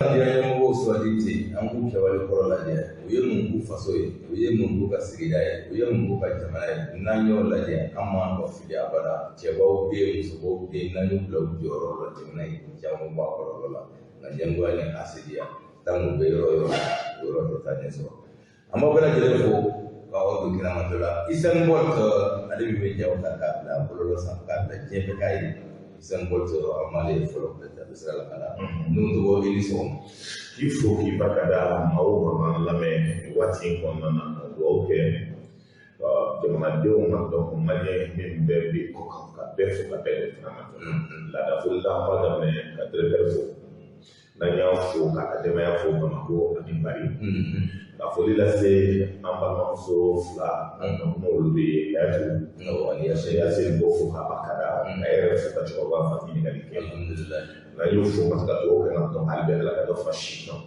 Mɔgɔw suganti ten an k'u kɛwale kɔrɔ lajɛ u ye mun k'u faso ye u ye mun k'u ka sigida ye u ye mun k'u ka jamana ye n'an y'o lajɛ an m'an ka fili abada cɛbaw bɛ yen musobaw bɛ yen n'an y'u bila u jɔyɔrɔ la jamana in caman b'a kɔlɔlɔ la nka ɲɛmɔgɔya ni asidiya tan bɛ yɔrɔ yɔrɔ dɔ ta ɲɛ sɔrɔ an b'aw bɛɛ lajɛlen fo k'aw don kiramatɔ la Usain Bolt ale bɛ jaw ta k'a bila bɔlɔlɔ sanfɛ k'a bila diɲɛ bɛɛ k'a ye Usain Bolt an m'ale fɔlɔ peut-être sira la ka na n'o tɔgɔ yi sɔgɔma il faut qu'il va ka da maaw ma lamɛn waati in kɔnɔna na ka dugawu kɛ jamanadenw ma donc maliyɛn min bɛɛ bi kɔ kan ka bɛɛ fo ka bɛɛ de fana laada foli la an b'a daminɛ ka directeur fo n'an y'a fo ka denbaya fo Bamako ani Mali ka foli lase an balimamuso fila n'olu bɛ Yasini b'o fo k'a barikada a yɛrɛ bɛ se ka cɛkɔrɔba fa ɲininkali kɛ n'an y'o fo ka se ka dugawu kɛ nka hali bɛ Ala ka dɔ fa si kan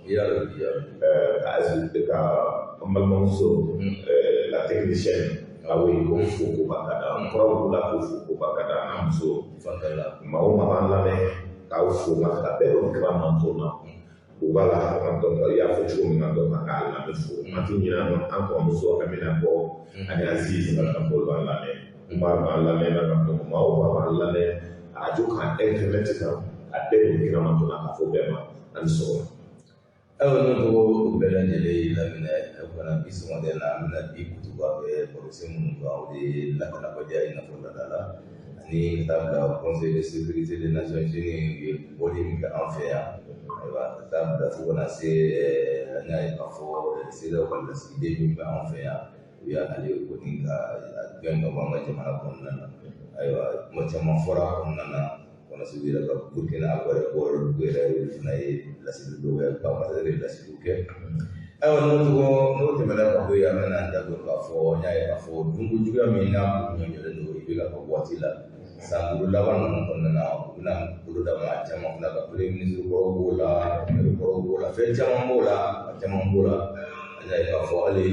ka azali ka an balimamuso la technicienne awo ye ko fo ko barikada an kɔrɔw b'u la ko fo ko barikada an muso maa o maa b'an lamɛn k'aw fo ka ka bɛɛ dɔn kira manto na u b'a la an dɔn y'a fɔ cogo min na dɔn ka k'a lamɛn fo an ti ɲinɛ an kɔrɔmuso Amina bɔ ani Azizi ka bolo b'an lamɛn n b'a b'an lamɛn na ka dɔn maa o maa b'an lamɛn arajo kan internet kan a bɛɛ dɔn kira manto na ka fɔ bɛɛ ma ani sɔgɔma. aw n'o tɔgɔ bɛɛ lajɛlen lamɛnɛ fana bi sɔgɔmada la an bɛna bi kutuba kɛ barosen minnu kan o de ye lakanabaliya i n'a fɔ laada la ani ka taa bila conseil de sécurité des nations unies ye bɔli min kɛ an fɛ yan ayiwa ka taa bila fo kana se an y'a ye k'a fɔ CEDEAO ka lasigiden min bɛ an fɛ yan u y'ale kɔni ka gɛn ka bɔ an ka jamana kɔnɔna na ayiwa kuma caman fɔra a kɔnɔna na kɔnɔsiw yɛrɛ ka Burkina Faso yɛrɛ fana ye lasigi dɔw kɛ ka ambassadeur ye lasigi kɛ ayiwa n'o tɛmɛna ka bɔ yen an bɛna an da don k'a fɔ n y'a ye k'a fɔ dunko juguya min n'a ɲɔɲɔlen don i bɛ ka fɔ waati la san duuru laban ninnu kɔnɔna na u bɛna bolo da maa caman fana ka premier ministre kɔrɔw b'o la maire kɔrɔw b'o la fɛn caman b'o la a caman b'o la an y'a ye k'a fɔ hali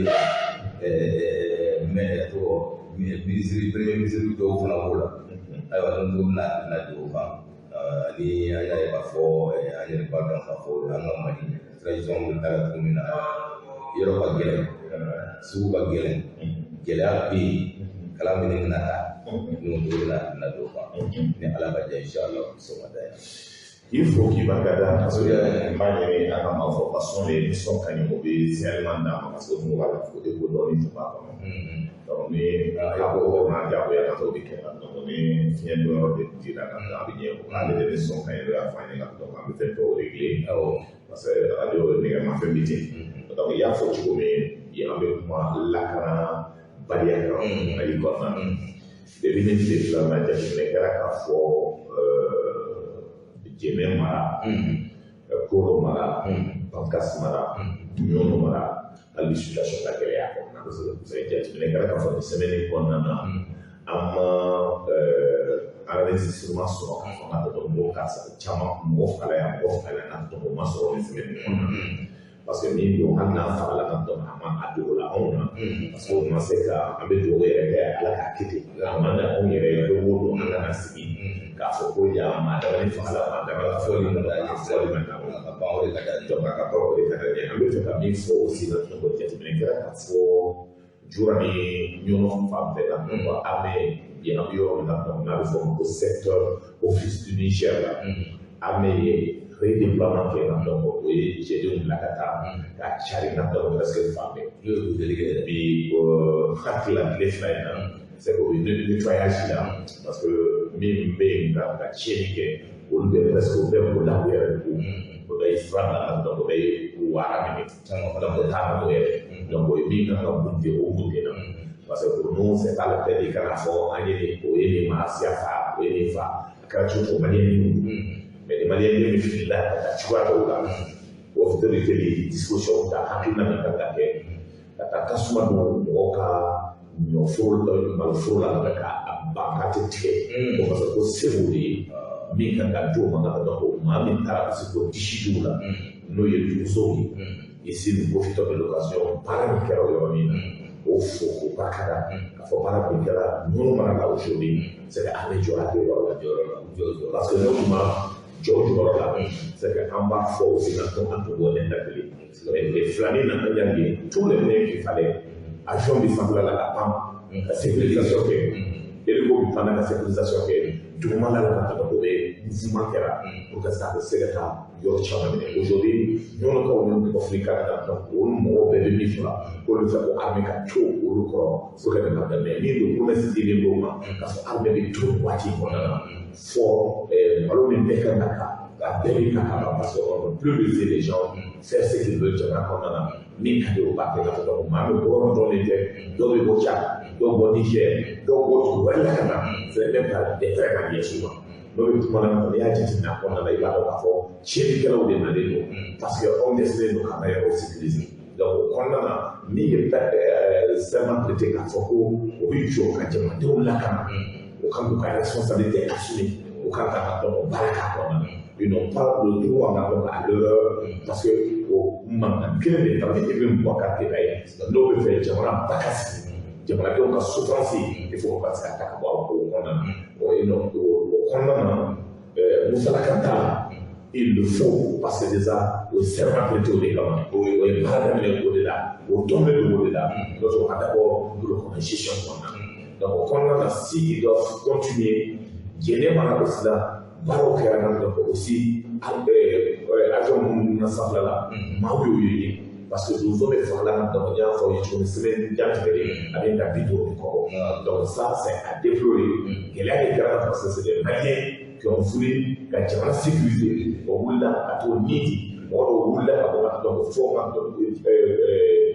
premier ministre dɔw fana b'o la ayiwa n'o bɛna don o kan ani an y'a ye k'a fɔ an yɛrɛ b'a dɔn k'a fɔ an ka Mali transition bɛ taa cogo min na yɔrɔ ka gɛlɛn sugu ka gɛlɛn gɛlɛya bɛ yen kalan min bɛna taa n'o bɛna don o kan ni Ala ka diya inshallah sɔgɔmada yan. Il faut qu'il va garder parce que m'a ɲini an ka maa fɔ façon de émission ka ɲi o bɛ signalement d'a ma parce que mun b'a la o tɛ ko dɔɔni tun b'a kɔnɔ donc ni a ko n'a jagoya ka t'o de kɛ donc ni fiɲɛ don yɔrɔ de dira ka a bɛ ɲɛ o ale de bɛ sɔn ka yɛrɛ y'a fɔ an ɲɛna donc an bɛ fɛn dɔw régler parce que radio nɛgɛmafɛn bɛ ten donc i y'a fɔ cogo min an bɛ kuma lakana baliya kan Mali kɔnɔna na depuis ne tile filanan jateminɛ kɛra k'a fɔ Jɛnɛ mara Koro mara Bankasi mara Ɲɔnɔ mara hali situation ka gɛlɛya kɔnɔna na parce que jateminɛ kɛra k'a fɔ nin semaine kɔnɔna na an ma enregistrement sɔrɔ k'a fɔ k'a dɔn mɔgɔ karisa caman mɔgɔ fagala yan mɔgɔ fagala yan ka dɔn o ma sɔrɔ nin semaine kɔnɔna na parce que min don hali n'an fagala ka dɔn a ma a dogo la anw na parce que o ma se ka an bɛ dugawu yɛrɛ kɛ Ala k'a kɛ ten a ma da anw yɛrɛ ye don o don an kana sigi k'a fɔ ko yan maa dama ni fagala maa dama la fɔli ma da ye fɔli ma da ka ban o de ka da donc a ka ban o de ka da ɲɛ an bɛ fɛ ka min fɔ aussi na donc jateminɛ kɛra k'a fɔ jura ni ɲɔnɔ fan bɛɛ la donc an bɛ yen an bɛ yɔrɔ min na donc n'a bɛ fɔ o ma ko secteur office du Niger la an bɛ redéploiement kɛ na donc o ye cɛdenw bila ka taa ka cari na donc presque fan bɛɛ bi hakili la tile fila in na c'est que o ye nettoyage la parce que min bɛ yen ka tiɲɛni kɛ olu bɛ presque o bɛɛ bolola u yɛrɛ de ko o bɛ fura bila donc o bɛ wara minɛ donc o t'a la o yɛrɛ donc o ye min kan ka mun kɛ o mun kɛ na parce que pour nous c'est pas le fait de kana fɔ an ye o ye nin marasiya fa o ye nin fa a kɛra cogo o maliyɛn mais ni maliyɛn min fili la ka taa cogoya dɔw la o fitiri kɛ ni disposition ta hakilina min kan ka kɛ ka taa tasuma don mɔgɔw ka ɲɔforo la maloforo la ka ban ka tɛ tigɛ o parce que ko se b'o de ye min kan ka d'o ma ka dɔn ko maa min taara ka se k'o disi d'u la n'o ye dumusow ye ici nous profitons de l'occasion baara min kɛra o yɔrɔ min na o fo k'o barikada k'a fɔ baara min kɛra minnu mana na aujourd'hui c'est que an bɛ jɔ a bɛ yɔrɔ la parce que ne kuma jɔyɔrɔ la c'est que an b'a fɔ aussi ka to an tɔgɔ ne dakili et filanin na an y'a ye tous les moyens qu'il fallait avion bi sanfɛla la ka pan ka sécurisation kɛ hélico bi pan ka sécurisation kɛ dugumala la ka taga o bɛ mouvement kɛra pour que ça se ka taa yɔrɔ caman minɛ aujourd'hui ɲɔgɔnkaw ni conflit ka kan donc olu mɔgɔw bɛɛ bɛ min fɔ k'olu fɛ ko armée ka to olu kɔrɔ fo ka nin ka daminɛ min don promesse dilen d'o ma k'a fɔ armée bɛ to waati kɔnɔna na fɔ malo min bɛɛ kan ka kan a bɛɛ bɛ ka kan parce que on ne peut plus laisser les gens faire ce qu'ils veulent jamana kɔnɔna na min ka di o b'a kɛ ka fɔ donc maa bɛ bɔ yɔrɔ dɔ de fɛ dɔw bɛ bɔ Tchad dɔw bɔ Niger dɔw bɔ dugu wɛrɛ la ka na c'est même pas des vrais alliés souvent n'o bɛ kuma na n'i y'a jateminɛ a kɔnɔna la i b'a dɔn k'a fɔ tiɲɛnikɛlaw de nalen don parce que anw dɛsɛlen don k'an ka yɔrɔ sécuriser donc o kɔnɔna na min ye serment prêté k'a fɔ ko o bɛ jɔ ka jamanadenw lakana o kan k'u ka responsabilité assumer o kan ka dɔn o baara k'a kɔnɔna na ils n'ont pas le droit à l'heure parce que o mankan kelen de taara i bɛ mɔgɔ ka kɛlɛ ye n'o bɛ fɛ jamana ba ka sigi jamanadenw ka souffrance il faut ka se ka ta ka bɔ a ko kɔnɔna na o kɔnɔna na musalaka t'a la il le faut parce que déjà o serment prêté o de kama o ye baara daminɛ o de la o dɔnnen don o de la donc o ka d'abord le constitution kɔnɔna na donc o kɔnɔna na si ils doivent continuer jɛnɛ mana aussi la baaraw kɛra na donc aussi avion minnu na sanfɛla la maaw y'o ye parce que donso bɛ fagala na donc n y'a fɔ aw ye cogo min semaine jantigɛlen a bɛ ka bi duuru de kɔrɔ donc ça c'est à déplorer gɛlɛya de kɛra parce que c'est des Maliens qui ont voulu ka jamana sécuriser o wulila ka t'o niti mɔgɔ dɔw wulila ka bɔ ka donc fo ka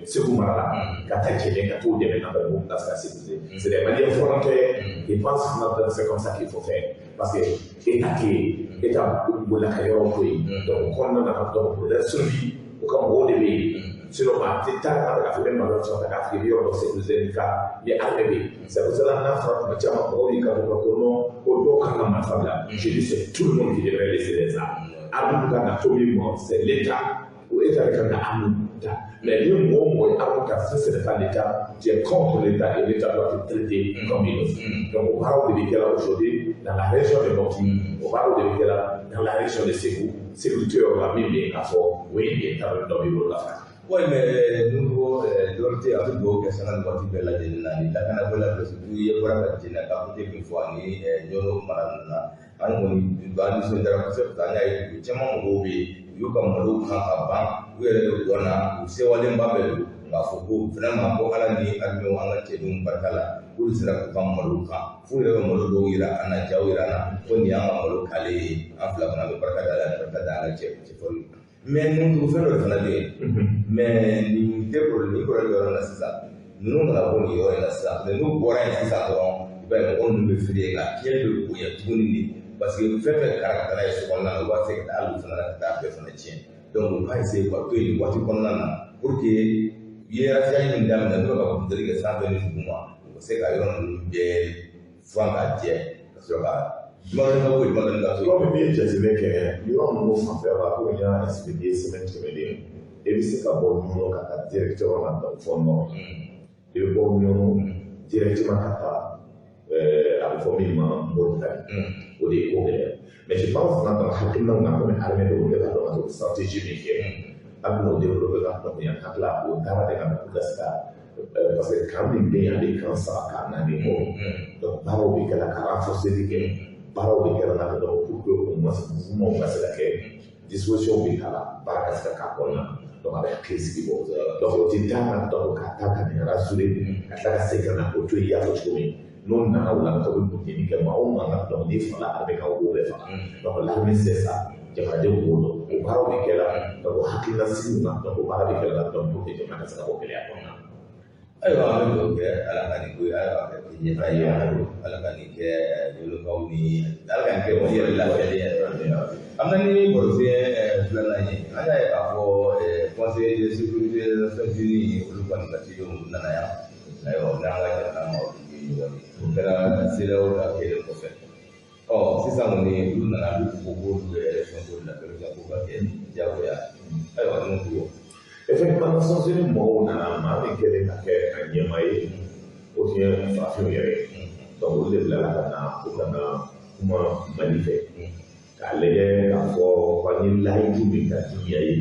Segu mara la ka taa Jɛnɛ ka t'o dɛmɛ na pour ka se ka sécuriser c'est des Maliens volontaires et pensent que c'est comme ça qu'il faut faire parce que état tɛ yen état bolila ka yɔrɔ to yen donc kɔnɔna na donc pour leur survie o ka mɔgɔw de bɛ yen sinon maa tɛ taa ka fɔ ne ma yɔrɔ sɔrɔ ka k'a fili yɔrɔ dɔ sécuriser ni ka ni armée bɛ yen c'est pour cela n'a fɔra tuma caman mɔgɔw yi ka fɔ ko non ko dɔw kan ka marifa bila je dis c'est tout le monde qui devrait laisser les armes arme kan ka to min ma c'est l'état o état de kan ka arme ta mais ni mɔgɔ o mɔgɔ ye arme ta ce n'est pas l'état tu es contre l'état et l'état doit te traiter comme il le faut donc o baaraw de bɛ kɛra aujourd'hui dans la région de Mopti o baaraw de bɛ kɛra dans la région de Ségou sécurité yɔrɔ la min bɛ yen k'a fɔ o ye nin ye ta dɔ b'i bolo la fana. Oui, mais nous, Dorothée, a fait beaucoup de questions dans le de la Générale. La Canada, il y a beaucoup de questions à côté d'une fois, ni Yoro Marana, and when you got this interruption, I Chamon Gobi, you come look at Bank, where you gonna say what in Babel, Nafuku, Frama, Bokalani, and no one Chedum Batala, who is like Maluka, who ever Moludo Ira, and a Jawirana, when the young Molukali, and Flavana, Bakada, Chefon. Mais nous faisons le Canadien. Mais nous développons la sisan. Nous n'avons pas eu la sisan. Mais nous boirons sisan dɔrɔn on nous fait des gars qui est le boya tuguni parce que fɛn caractère est ce qu'on a on va faire à l'autre na ta bɛɛ fana tiɲɛ. Donc on va essayer quoi que une waati kɔnɔna na pour que hiérarchie min daminɛ n'o ka kuntali kɛ sanfɛ ni duguma o bɛ se ka yɔrɔ ninnu bɛɛ furan ka jɛ ka sɔrɔ ka Comme bien jateminɛ kɛ yɔrɔ ninnu fanfɛ la ko n y'a expliqué semaine tɛmɛnen e bɛ se ka bɔ ɲɔgɔn ka taa directement na donc fɔ nɔrɔ i bɛ bɔ ɲɔgɔn directement ka taa a bɛ fɔ min ma Moritani o de ye ko gɛlɛya mais je pense fana dans hakilinaw na komi armée dɔw bɛ ka dɔn ka sɔrɔ stratégie min kɛ a bɛ n'o développer ka dɔn yan hakili la o taara de ka na pour que se ka parce que kan min bɛ yen ale kan saba ka naani bɔ donc baaraw bɛ kɛ la ka renforcer de kɛ. Baaraw bɛ kɛra n'a ka dɔn pour que o mouvement ka se ka kɛ disposition bɛ k'a la baara ka se ka k'a kɔnɔna na donc a bɛ hakili sigi bɔ donc o tɛ taa ka dɔn ka taa ka nin rassurer ka tila ka segin ka na o to yen i y'a fɔ cogo min n'o nana o la ka bɛ bonyani kɛ maa o maa ka dɔn n'i fala a bɛ ka o bɛɛ faga donc l'armée c'est ça jamanadenw b'o dɔn o baaraw bɛ kɛ la donc o hakilina sigiw na donc o baara bɛ kɛ la donc pour que jamana ka se ka bɔ gɛlɛya kɔnɔna na. Ayiwa an bɛ dugawu kɛ ala ka nin ko ye ala ka kɛ ɲɛtaga ye ala ka nin kɛ ɲɛlokaw ni ala ka nin kɛ mɔgɔ yɛrɛ lafiyalen ye an bɛ ni barofiyɛ filanan ye an y'a ye k'a fɔ conseil de sécurité des nations unies olu kɔni ka cidenw nana yan ayiwa n'an ka jamana ma olu bɛ ɲɔgɔn ye o kɛra CEDEAO ka kɛlen kɔfɛ sisan kɔni olu nana olu ko k'olu bɛ élection ko la ko ka kɛ diyagoya ayiwa n'o tugu. Effectivement, Nations Unies mɔgɔw nana maa min kɛlen ka kɛ a ɲɛmaa ye o tun ye farafinw yɛrɛ donc olu de bilala ka na ko ka na kuma Mali fɛ k'a lajɛ k'a fɔ ko ni layidu min ka diɲɛ ye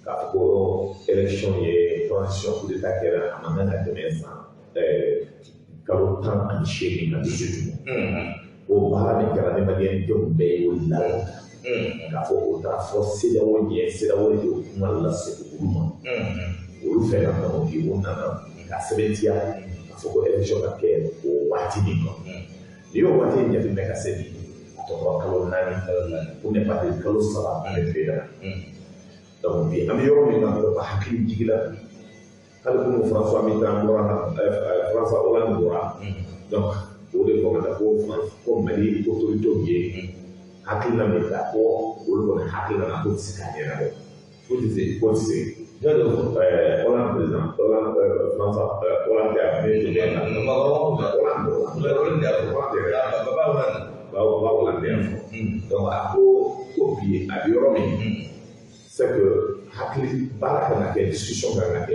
k'a fɔ ko élection ye transition coup d'état kɛra a man kan ka tɛmɛ san kalo 18 ka dusu tugu o baara min kɛra adamadenw bɛɛ ye o la k'a fɔ o taara fɔ CEDEAO ɲɛ CEDEAO de y'o kuma lase olu ma olu fɛ ka dɔn bi o nana ka sɛbɛntiya k'a fɔ ko élection ka kɛ o waati min kɔnɔ n'i y'o waati in jateminɛ ka se bi a tɔgɔ kalo 4 ko ne ba tɛ kalo 3 an bɛ fɛ la donc bi an bɛ yɔrɔ min na ka hakili jigi la hali komi François Mitterrand bɔra François Hollande bɔra donc o de kɔn ka taa ko Mali autorités ye hakilina min ta ko olu kɔni hakilina na ko tɛ se k'a ɲɛnabɔ ko tɛ se Hollande président François Hollande a bɛ yen donc a ko bi a bɛ yɔrɔ min c'est que hakili baara kan ka kɛ discussion kan ka kɛ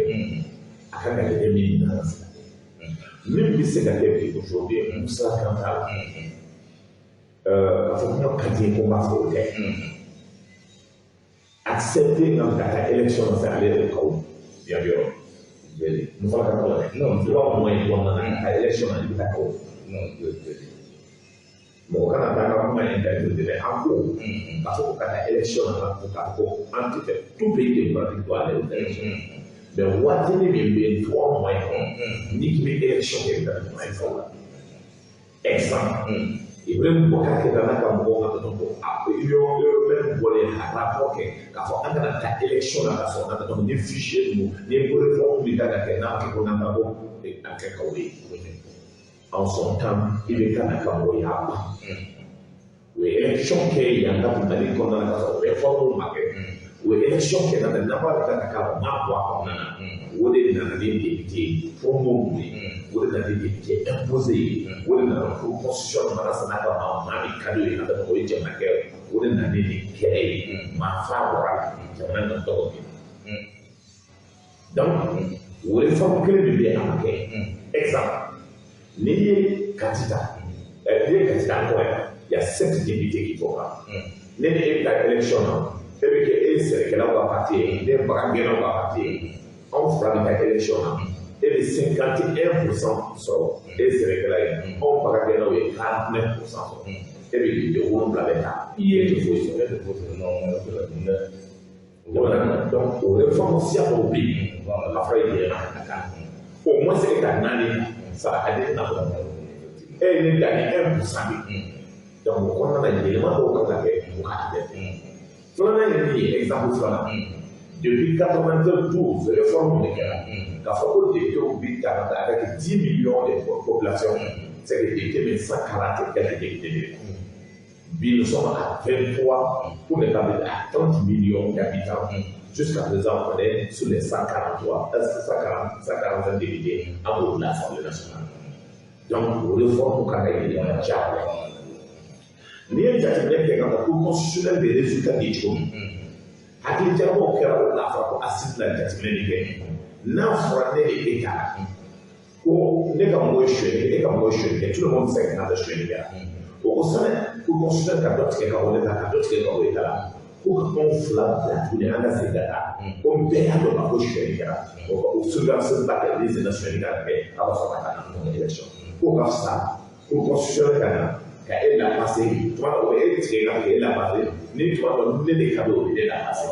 a kan ka kɛ min na min bɛ se ka kɛ bi aujourd'hui Moussa Kanta k'a fɔ kuma ka di ko n b'a fɔ o tɛ accepter ka taa élection na fɛ ale yɛrɛ kaw yan yɔrɔ Moussa Kanta la dɛ non tu vois comment il doit nana ka élection na i bɛ taa kaw mɔgɔ kana taa ka kuma interpréter dɛ an ko k'a fɔ ko ka taa élection na k'a fɔ an tɛ fɛ tout pays démocratique doit aller aux élections mais waati min bɛ yen 3 mois kɔnɔ n'i k'i bɛ élection kɛ i bɛ taa jamana in faw la exemple Ibrahim Bokar kɛ n'a ka mɔgɔw ka dɔn ko Européen bɔlen ka rapport kɛ k'a fɔ an kana taa élection na k'a sɔrɔ an ka dɔn ni fichier ninnu ni réforme min kan ka kɛ n'a kɛ ko n'an ka bɔ a kɛ k'aw ye en son temps i bɛ kan ka mɔgɔ y'a ban o ye élection kɛ yan ka Mali kɔnɔna na k'a sɔrɔ réforme ma kɛ o ye élection kɛ n'a nafa bɛ kan ka k'a ma bɔ a kɔnɔna na o de nana ni député formew ye o de nana ni député imposé ye o de nana fo constitution mana sanna ka maa min ka d'o ye n'o tɛ o ye jamanakɛ o de nana ni nin kɛlɛ ye maa fa bɔra jamana na tɔgɔ kɛ donc o réforme kelen min bɛ a ma kɛ exemple n'i ye Kati ta n'i ye Kati ta kɔ yan il y a 7 députés qui font pas ne ni e bɛ taa élection na e bɛ kɛ e sɛnɛkɛlaw ka parti ye ne bagangɛnnaw ka parti ye anw fila bɛ taa élection na e bɛ 51% sɔrɔ e sɛnɛkɛla ye anw bagangɛnnaw ye 49% sɔrɔ e bɛ député 7 bɛ taa i ye tɛ foyi sɔrɔ e tɛ foyi sɔrɔ non donc o réforme siya dɔw bɛ yen a fɔra e yɛlɛma ka kan au moins e ka 4 sara a de na e ye ne da ni 1% de donc o kɔnɔna na yɛlɛma dɔw kan ka kɛ o k'a kɛ filanan ye min ye exemple filanan depuis 92 réforme de kɛra k'a fɔ ko députés bi ta ka taa avec 10 millions de population c'est que députés bɛ 140 quelques députés bi nous sommes à 23 pour ne pas dire à 30 millions d'habitants jusqu'à présent on est sur les 145 députés à de l'Assemblée nationale donc réforme kan ka yɛlɛma caman n'i ye jateminɛ kɛ ka ko constitutionnel de résultat de cogo min hakili jagabɔw kɛra o la fɔra ko asisi la jateminɛ de kɛ n'a fɔra ne de e taara ko ne ka mɔgɔ ye suyɛnni kɛ e ka mɔgɔ ye suyɛnni kɛ tout le monde sait que n'a bɛ suyɛnni kɛra o ko sɛbɛn ko constitutionnel ka dɔ tigɛ ka bɔ ne ta ka dɔ tigɛ ka bɔ e ta la ko ka anw fila bila tuguni an ka segin ka taa ko bɛɛ y'a dɔn ka ko suyɛnni kɛra o surveillance ba kɛ ni sena suyɛnni ka kɛ a b'a fɔ ka taa na élection ko ka fisa ko constitutionnel ka na ka e la passé tuma dɔ e tigɛ ka kɛ e la passé ni tuma dɔ ne de ka di o de la passé o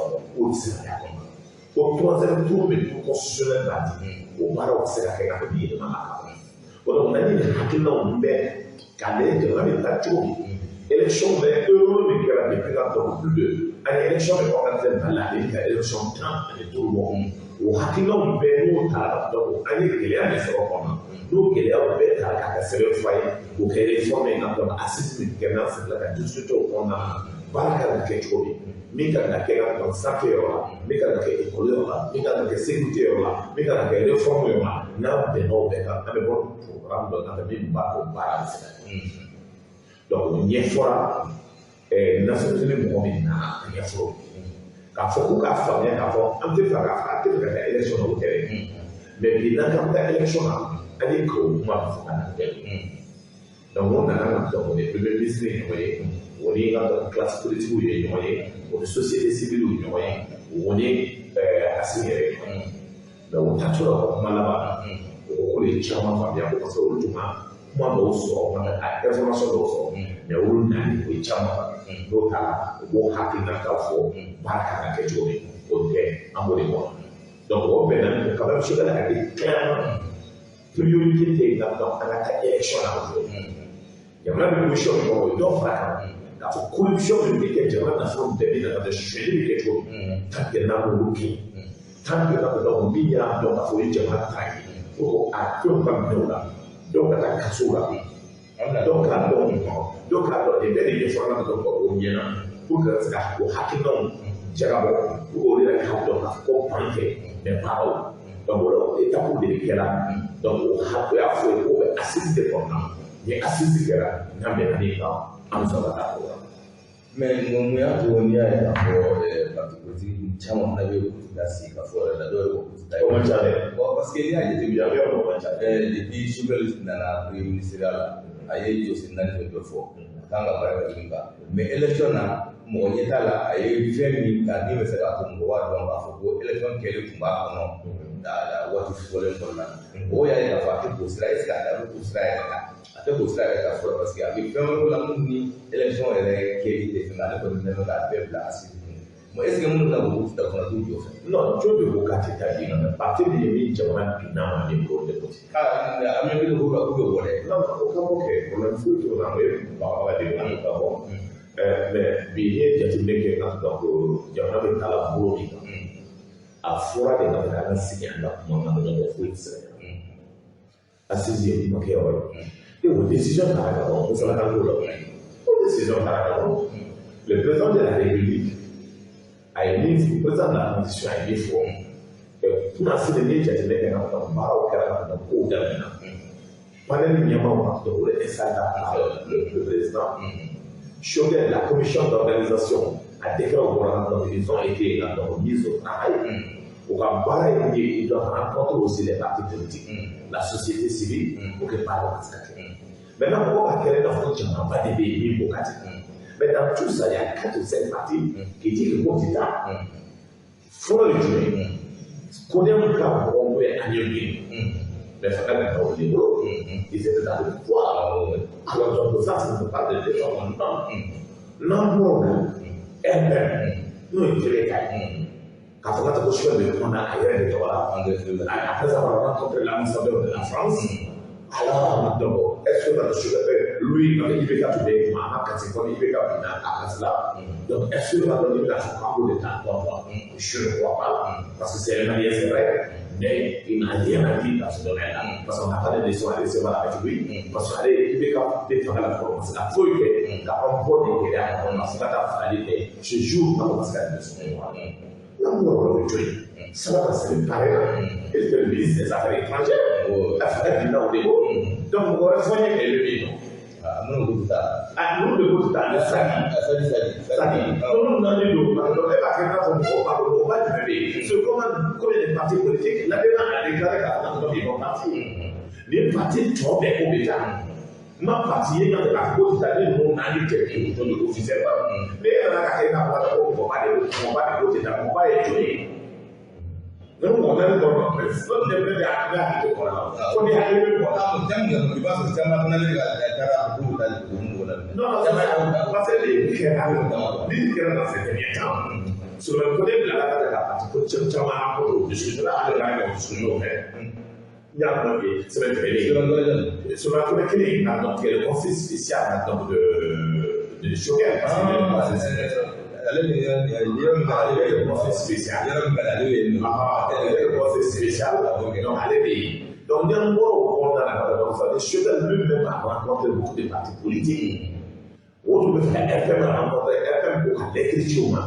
tɛ se ka kɛ o troisième tour min ko constitutionnel b'a di o baaraw tɛ se ka kɛ ka fɔ bi yɛlɛma ka kan o donc na ni hakilinaw bɛɛ k'a lajɛ jamana bɛ taa cogo min élection bɛ euro min kɛra depuis ka dɔn plus de an ye élection bɛ organisé Mali la ale ka élection 10 ani 5 bɔ o hakilinaw bɛɛ n'o taara donc an ye gɛlɛya min sɔrɔ kɔnɔ n'o gɛlɛyaw bɛɛ ta k'a kɛ sɛbɛnfura ye o kɛ réforme in na donc assise min kɛ n'a sigila ka discuter o kɔnɔna na baara kan ka kɛ cogo min kan ka kɛ ka donc santé yɔrɔ la min kan ka kɛ école yɔrɔ la min kan ka kɛ sécurité yɔrɔ la min kan ka kɛ réforme yɔrɔ la n'a bɛnna o bɛɛ kan an bɛ bɔ programme dɔ kan min b'a to baara bɛ se ka kɛ donc o ɲɛfɔra Nations Unies mɔgɔ min na a ɲɛfɔ k'a fɔ ko k'a faamuya k'a fɔ an tɛ fɛ ka taa élection na o tɛ dɛ mais bi n'an kan bɛ taa élection na an ye kaw kuma fɔ ka na kɛ Donc on a on est premier ministre, on est dans la classe politique, on est société civile, on est assigné. Donc on a toujours là-bas, on est charmant, parce que moi on a information mais on a charmant, donc on a quelque chose, on est en mode. Donc on peut quand même sur la clairement priorité dans la élection il y a même une question qui la corruption de l'éducation dans la forme de chez les gens tant que n'a pas bloqué tant que n'a pas milliard dans la folie de la taille pour à tout comme nous là donc à la cassura donc là des belles des fois là donc au bien pour que ça au hacking non jagabo pour la carte donc pour panquer mais pas donc voilà étape de là donc au hacker à faut assister pour nous mais assister là n'a bien dit là en ça va mais nous avons dit à parti politique chama na be kutasi ka fora la do comment ça parce qu'il y a des bien depuis journaliste na ministériel aye josi nan de fo kanga baraka imba mais élection na mo yeta la aye femi ka ni me se ka ko wa do ba fo élection kele kumba kono da wati fole kono o ya ya fa ko sira iska da ko sira ya ate ko sira ya ka fo parce que avec femi la mun ni élection ele kele de finale ko ne la peuple asi mo est ce que mun na ko da ko du yo non jo de ko ka ti ta di na parti de mi jama na ma ni pro de ko ah ami bi ko ka ko wole non ko ko ke ko na fu to na me ba ba de na ka bo mais bi he jati leke na ko jama be kala buro ni a fora de na ka sigi anda mo na do ko fuitse assisi mo ke o et une décision par rapport ça va dans le décision par rapport le président de la République a émis le président de la Constitution a émis fort pour assurer les gens qui étaient dans le Maroc dans le cours d'Amina pendant le moment où le président choquait la commission d'organisation a déclaré au gouvernement qu'ils ont été mis au travail pour que ils doivent rencontrer aussi les partis politiques, la société civile, pour que par maintenant, on va créer dans notre champ, pas des pays au Qatar. Mais dans tout ça, il y a 4 ou 5 partis qui disent que le candidat, il faut le tuer. Qu'on ait un cas où on peut annuler. Mais il faut quand même pas oublier ils étaient dans le pouvoir. Alors, donc, ça, c'est ne pas de défendre en temps. Non, nous, il faut les cailles. Quand on a touché le monde ailleurs de Torah, après avoir rencontré l'ambassadeur de la France, alors, donc, est-ce que lui, il peut capter ma catégorie, il peut capter à cela. Donc, est-ce que va donner la chambre de temps? Je ne crois pas, parce que c'est un allié, c'est vrai, mais il n'a rien à dire dans ce domaine-là, parce qu'on n'a pas de leçons à recevoir avec lui, parce qu'il peut capter la forme. C'est la fouille qu'il a emporté, qu'il a emporté, c'est la finalité. Je joue dans le masque de son mémoire. L'amour de Dieu, ça va passer le pareil. Et le ministre des Affaires étrangères, l'Afrique du Nord, donc, on va soigner le pays. Nous, nous, le Bouddha, c'est-à-dire, nous, dans les deux, on va du pays. Ce comme les partis politiques, là-dedans, a déclaré qu'ils vont partir. Les partis tombent au Béta. Ma partie, dans la côte d'année, on a dit quelque chose d'officiel. Mais on a dit qu'on va de côté d'un combat et tuer. Nous, on a dit qu'on va faire ça. On est arrivé pour là. On est arrivé pour là. Non, parce que les gens dans ces derniers temps, sur le côté de la partie politique, on a un peu de discussion là, il y a un peu de sur la côté clé, donc il y a le conseil spécial de Choguel. Le conseil spécial. Le conseil spécial. Donc, allez, donc, il y a un mot dans la Choguel lui-même a rencontré beaucoup de partis politiques. On peut faire FM rencontrer FM pour l'écriture.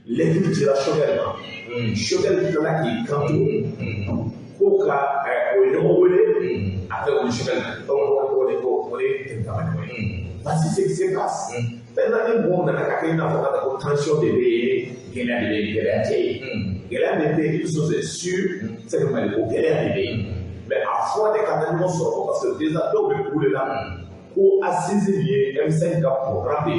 L'écriture à Choguel. Choguel est là qui cantonne. Pour que après on Choguel, on est parce que c'est ce qui se passe. Maintenant, on a la tension de pays, il y a des pays qui sont sûrs, c'est que il y a des pays. Mais à fois des canaux sont parce que déjà, donc, le coup de là, ko assise lié M5 ka programme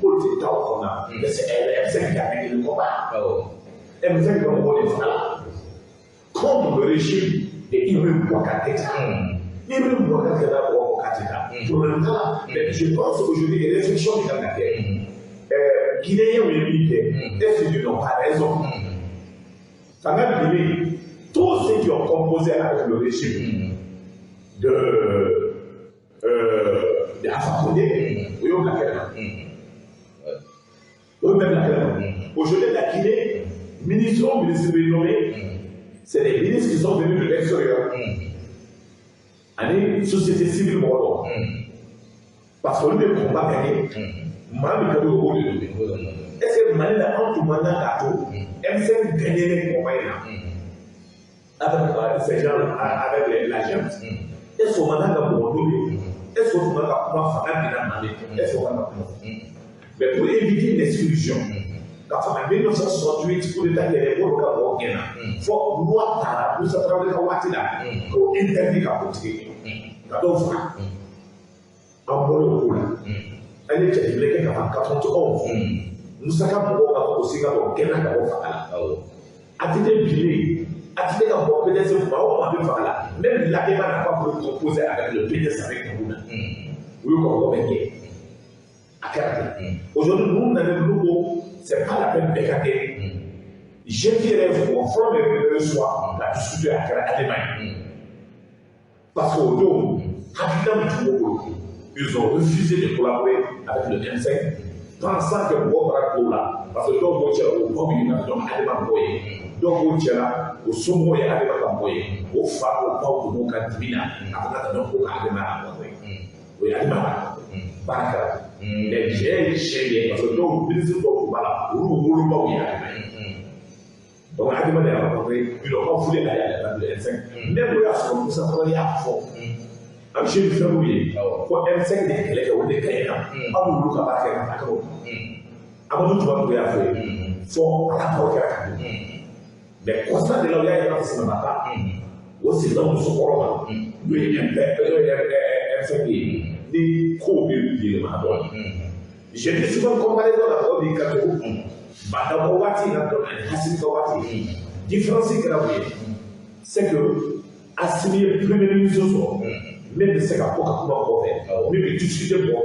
politique taw ko na c'est M5 qui a gagné le combat M5 comme on dit là contre le régime de Ibrahim Boubacar Ibrahim Boubacar Keïta ko katita pour le cas mais je pense qu'aujourd'hui les réflexions qui sont Guinéens ou militaires est-ce qu'ils n'ont pas raison ça m'a dit tous ceux qui ont composé avec le régime de Alpha Condé, aujourd'hui la Guinée, ministres nommés, c'est des ministres qui sont venus de l'extérieur. Une société civile mordant. Parce que le combat gagné, Mali a au de est-ce que Mali a un tout mandat gâteau, M5 gagné les combats avec ces gens, avec la gente. Est-ce qu'on a un bon est-ce qu'on a un est-ce qu'on a mais pour éviter l'exclusion, quand en 1968, pour l'État qui est pour le Ghana, il faut loi par la travailler à Ouattila pour interdire la politique. Quand en monopole, elle est développée en 91. Nous avons aussi au Ghana à titre billet. À titre d'abord, peut-être que vous avez là. Même la débat n'a pas pu composer avec le PDS avec nous. Oui, comme bien. À caractère. Aujourd'hui, nous, dans le nouveau, ce n'est pas la peine de regarder. Je dirais, au fond de le soir, la discussion à l'Allemagne. Parce qu'au ils ont refusé de collaborer avec le M5, pensant que vous avez là. Parce que donc, vous avez allemand. Donc, vous avez au sommet et à au phare, au pau, au cantina, à la au allemand. Oui, allemand. Baraka. Les gens, parce que donc, vous êtes au Bala, vous ne pouvez pas donc, allemand est rencontré, ils n'ont pas voulu aller à la M5. Même le reste, on s'en travaille à fond. I'm sure you know for M5 they collect what they can. How will look back at that? I'm not going to have for Rapper. The constant de la vie est ce matin. Aussi dans le support, lui M5 des co-building madon. Je dis souvent comparé dans la voie des cadeaux. Madame Wati n'a pas Hassim Kawati. Différence c'est que assimiler premier ministre même de ce qu'on peut même de discuter pour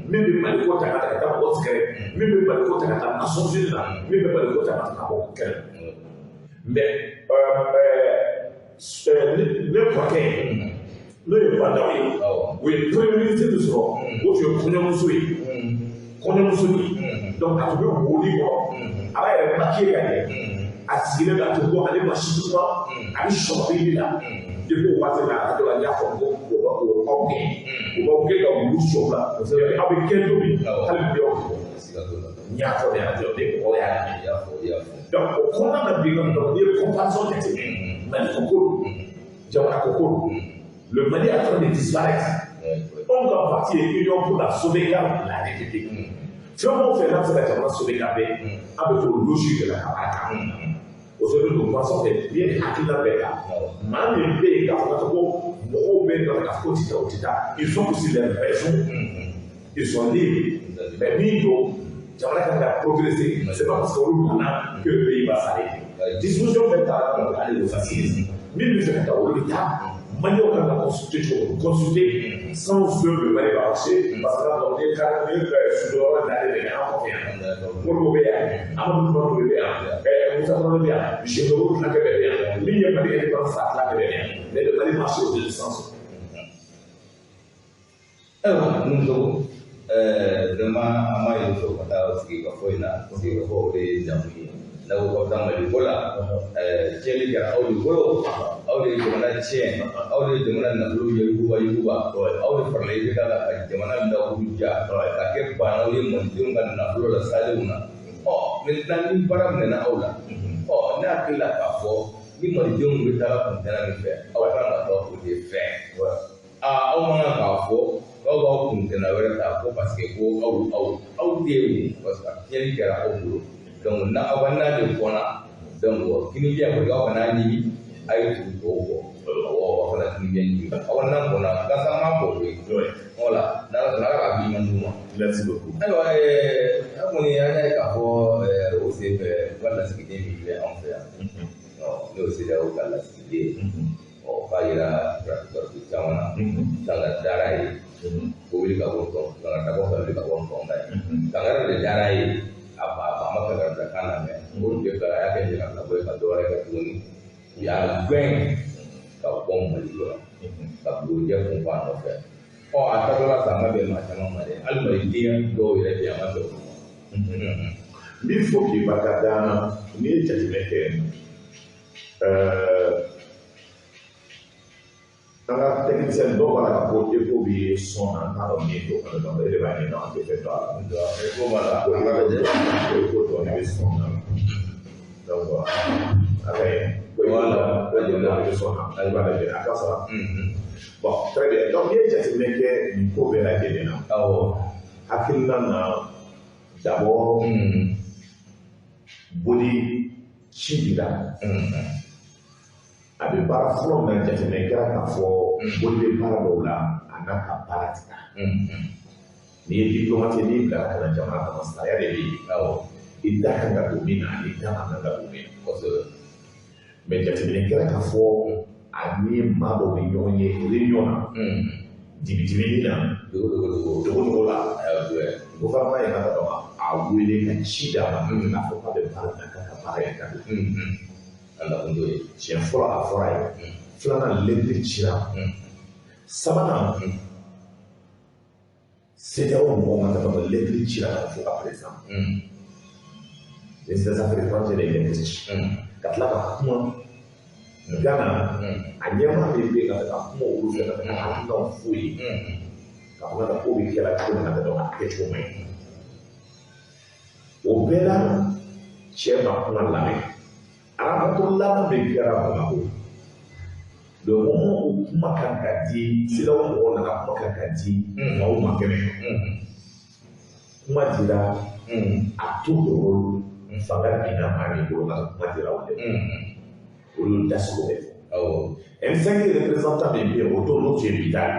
même de mal côté à la haute même de mal côté à la nation unie même de mal côté à la haute mais le paquet le pas oui premier ministre de ce où tu connais donc à tout le monde avec le paquet à tirer la tout pour aller marcher à lui changer là depuis on va là de la niaque ok comme nous sommes là avec quel domaine allez bien niaque on est à dire des problèmes donc on a bien donc des comparaisons techniques Mali Coco Jamana Coco le Mali est en train de disparaître on doit partir union pour la sauvegarde de la République si on fait là c'est la sauvegarder avec le logique de la campagne. Aujourd'hui, nous pensons que bien acquis même les pays qui ont ils ont aussi des raisons, ils sont libres. Mais nous, j'aimerais progresser, c'est pas parce qu'on a que le pays va s'arrêter. Discussion mentale, aller au fascisme. Mais nous, je vais au l'État, manière qu'on a consulté sans se le aller marcher, parce que là, on est carrément sur le d'aller vers un pour le bien, pour le bien. Vous avez bien, je ne vous l'avez bien. L'île n'est pas des dépenses à la bien, mais de aller marcher au distance. Alors, nous avons vraiment un moyen de faire ce qui va faire, ce qui va faire des amis. Nous avons des vols, Jelly, Audibolo, Audi Jamana Chain, Audi Jamana Yuba, Audi Parley, Jamana Uja, Kake Panawi, Montunga, Naflola Saluna. Oh, Milton Paramena Aula. Oh, not like a four, you might do without fair. Our family would be fair. Our man for all out in a basketball out there was a Jelly Gara. Don't now one night in corner, don't work. Can you get a ai tu ko o fana tin bien awon nan ko na ga sama ko we wala na ga bi man duma merci beaucoup alors amoni ana ka fo o se be wala sikide mi le en faire non le se da o kala sikide o fa ira practical bi tawana tanga darai ko wi ka ko tanga ta ko ka ko ngai tanga de darai apa maka da kana me ko de ka ya ke na ko ka dore ka tuni ya gwen ka bom mali yo ka bu je ko pa no fe o ata la sama be ma chama ma de al mari dia do ile dia ma do il faut qu'il va kadana ni tati meke tanga technicien do wala ko e ko bi son an ta do ni do ka do be ba ni no te fe to e ko wala ko ga de ko do ni son an do okay voilà, bon, très bien. Donc, il y a une coopérative. D'abord, Boli Chibida. Avec parfois, on a déjà fait un Boli Parabola, Anaka Paratica. Les diplomates libres, la Jamaica, la il a un domine, il a un domine. Mais jateminɛ kɛra k'a fɔ a ni maa dɔw bɛ ɲɔgɔn ye réunion na dibi na dogo la gouvernement ye ka dɔn a wele ka ci d'a ma k'a fɔ k'a bɛ baara la k'a ka baara yɛrɛ ka don ala kun t'o ye tiɲɛ fɔlɔ a fɔra ye filanan lɛtiri cira sabanan CEDEAO mɔgɔw ka dɔn lɛtiri cira fo ka président les affaires étrangères et les ka tila ka kuma Ghana a ɲɛmaa min bɛ ka kuma olu fɛ ka hakilinaw f'u ye ka fɔ ka ko bɛ kɛra cogo min na ka dɔn a kɛcogo man ɲi o bɛɛ la cɛ ma kuma lamɛn arabato laban min kɛra Bamakɔ le moment où kuma kan ka di CEDEAO mɔgɔw nana kuma kan ka di maaw ma kɛnɛ kuma dira a to o rôle fanga bina maa min bolo ka kuma dira o de olu dasogo bɛ fɔ M5 représentant min bɛ yen o don n'o tun ye Bidali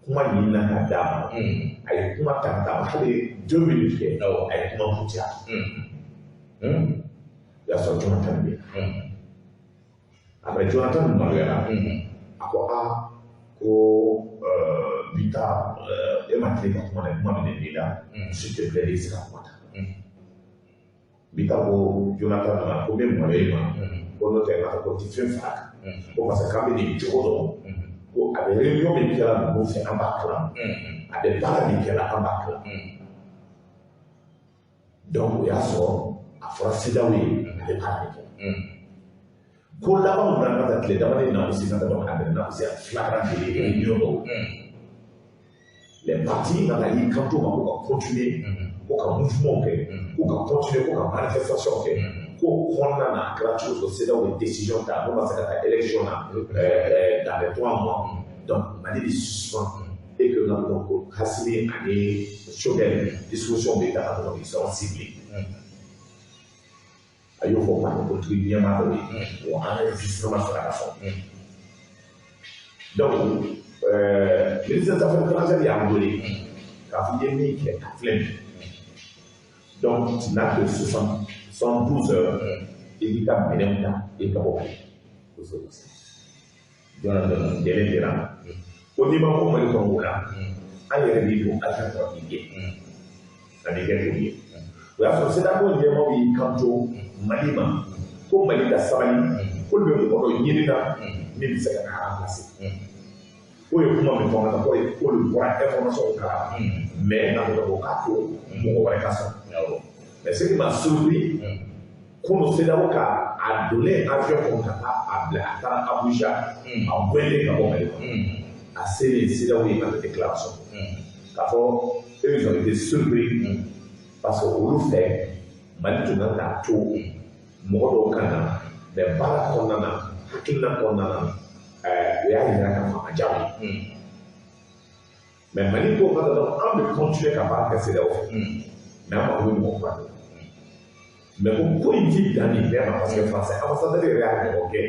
kuma ɲinina ka d'a ma a ye kuma ta ka taa hali 2 minutes kɛ a ye kuma kucaya o y'a sɔrɔ Jonathan bɛ yen après Jonathan maloyara a ko ko Bita e ma tile ka kuma na kuma min bɛ la s'il te plaît i se ka kuma ta Bita ko Jonathan nana ko min maloye ma ko n'o tɛ nafa ko ti fɛn faga ko parce que k'an bɛ nin cogo dɔn ko a bɛ réunion min kɛra ninnu fɛ an b'a kalan a bɛ baara min kɛra an b'a kalan donc o y'a sɔrɔ a fɔra CEDEAO ye a bɛ baara min kɛ ko laban min na ka tile dama de na aussi na dama a bɛ na aussi a flagrant de réunion dɔw les partis nana y'i kanto ma ko ka continuer ko ka mouvement kɛ ko ka continuer ko ka manifestation kɛ ko kɔnɔna na a kɛra cogo o CEDEAO ye décision ta n'o ma se ka taa élection na dans les 3 mois donc Mali de suspend et que là donc Hassimi ani Choguel discussion bɛ ta ka dɔrɔn ils seront ciblés a y'o fɔ parti politique ɲɛmaa dɔ ye o enregistrement sera ka fɔ donc ministre des affaires étrangères y'an wele k'a fɔ i ye min kɛ a filɛ nin ye donc tu n'as que 72 heures i b'i ka minɛnw ta i ka bɔ Mali Jonathan délai dira ko n'i ma bɔ Mali kɔnɔ o la an yɛrɛ b'i don avion kɔnɔ k'i gɛn ka n'i kɛ k'o ye o y'a sɔrɔ CEDEAO ɲɛmaaw y'i kanto Mali ma ko Mali ka sabali k'olu bɛ mɔgɔ dɔ ɲini na min bɛ se ka k'a remplacer k'o ye kuma min fɔ ka taa k'olu bɔra information kan mais n'a fɔ ko k'a to mɔgɔ wɛrɛ ka sɔrɔ mais ce qui m'a surpris ko CEDEAO ka a donné avion kɔnɔ ka taa a bila a taara Abuja a wele ka bɔ Mali kɔnɔ a selen CEDEAO ye ka déclaration k'a fɔ ils ont été surpris parce que olu fɛ Mali tun kan k'a to mɔgɔ dɔw kan na mais baara kɔnɔna na hakilina kɔnɔna na o y'a yira k'a fɔ a diya mais Mali ko ka dɔn an bɛ continuer ka baara kɛ CEDEAO fɛ mais an mago bɛ mɔgɔ kura de la mais ko in ti dani bɛɛ ma parce que français ambassadeur yɛrɛ y'a ɲɔgɔn kɛ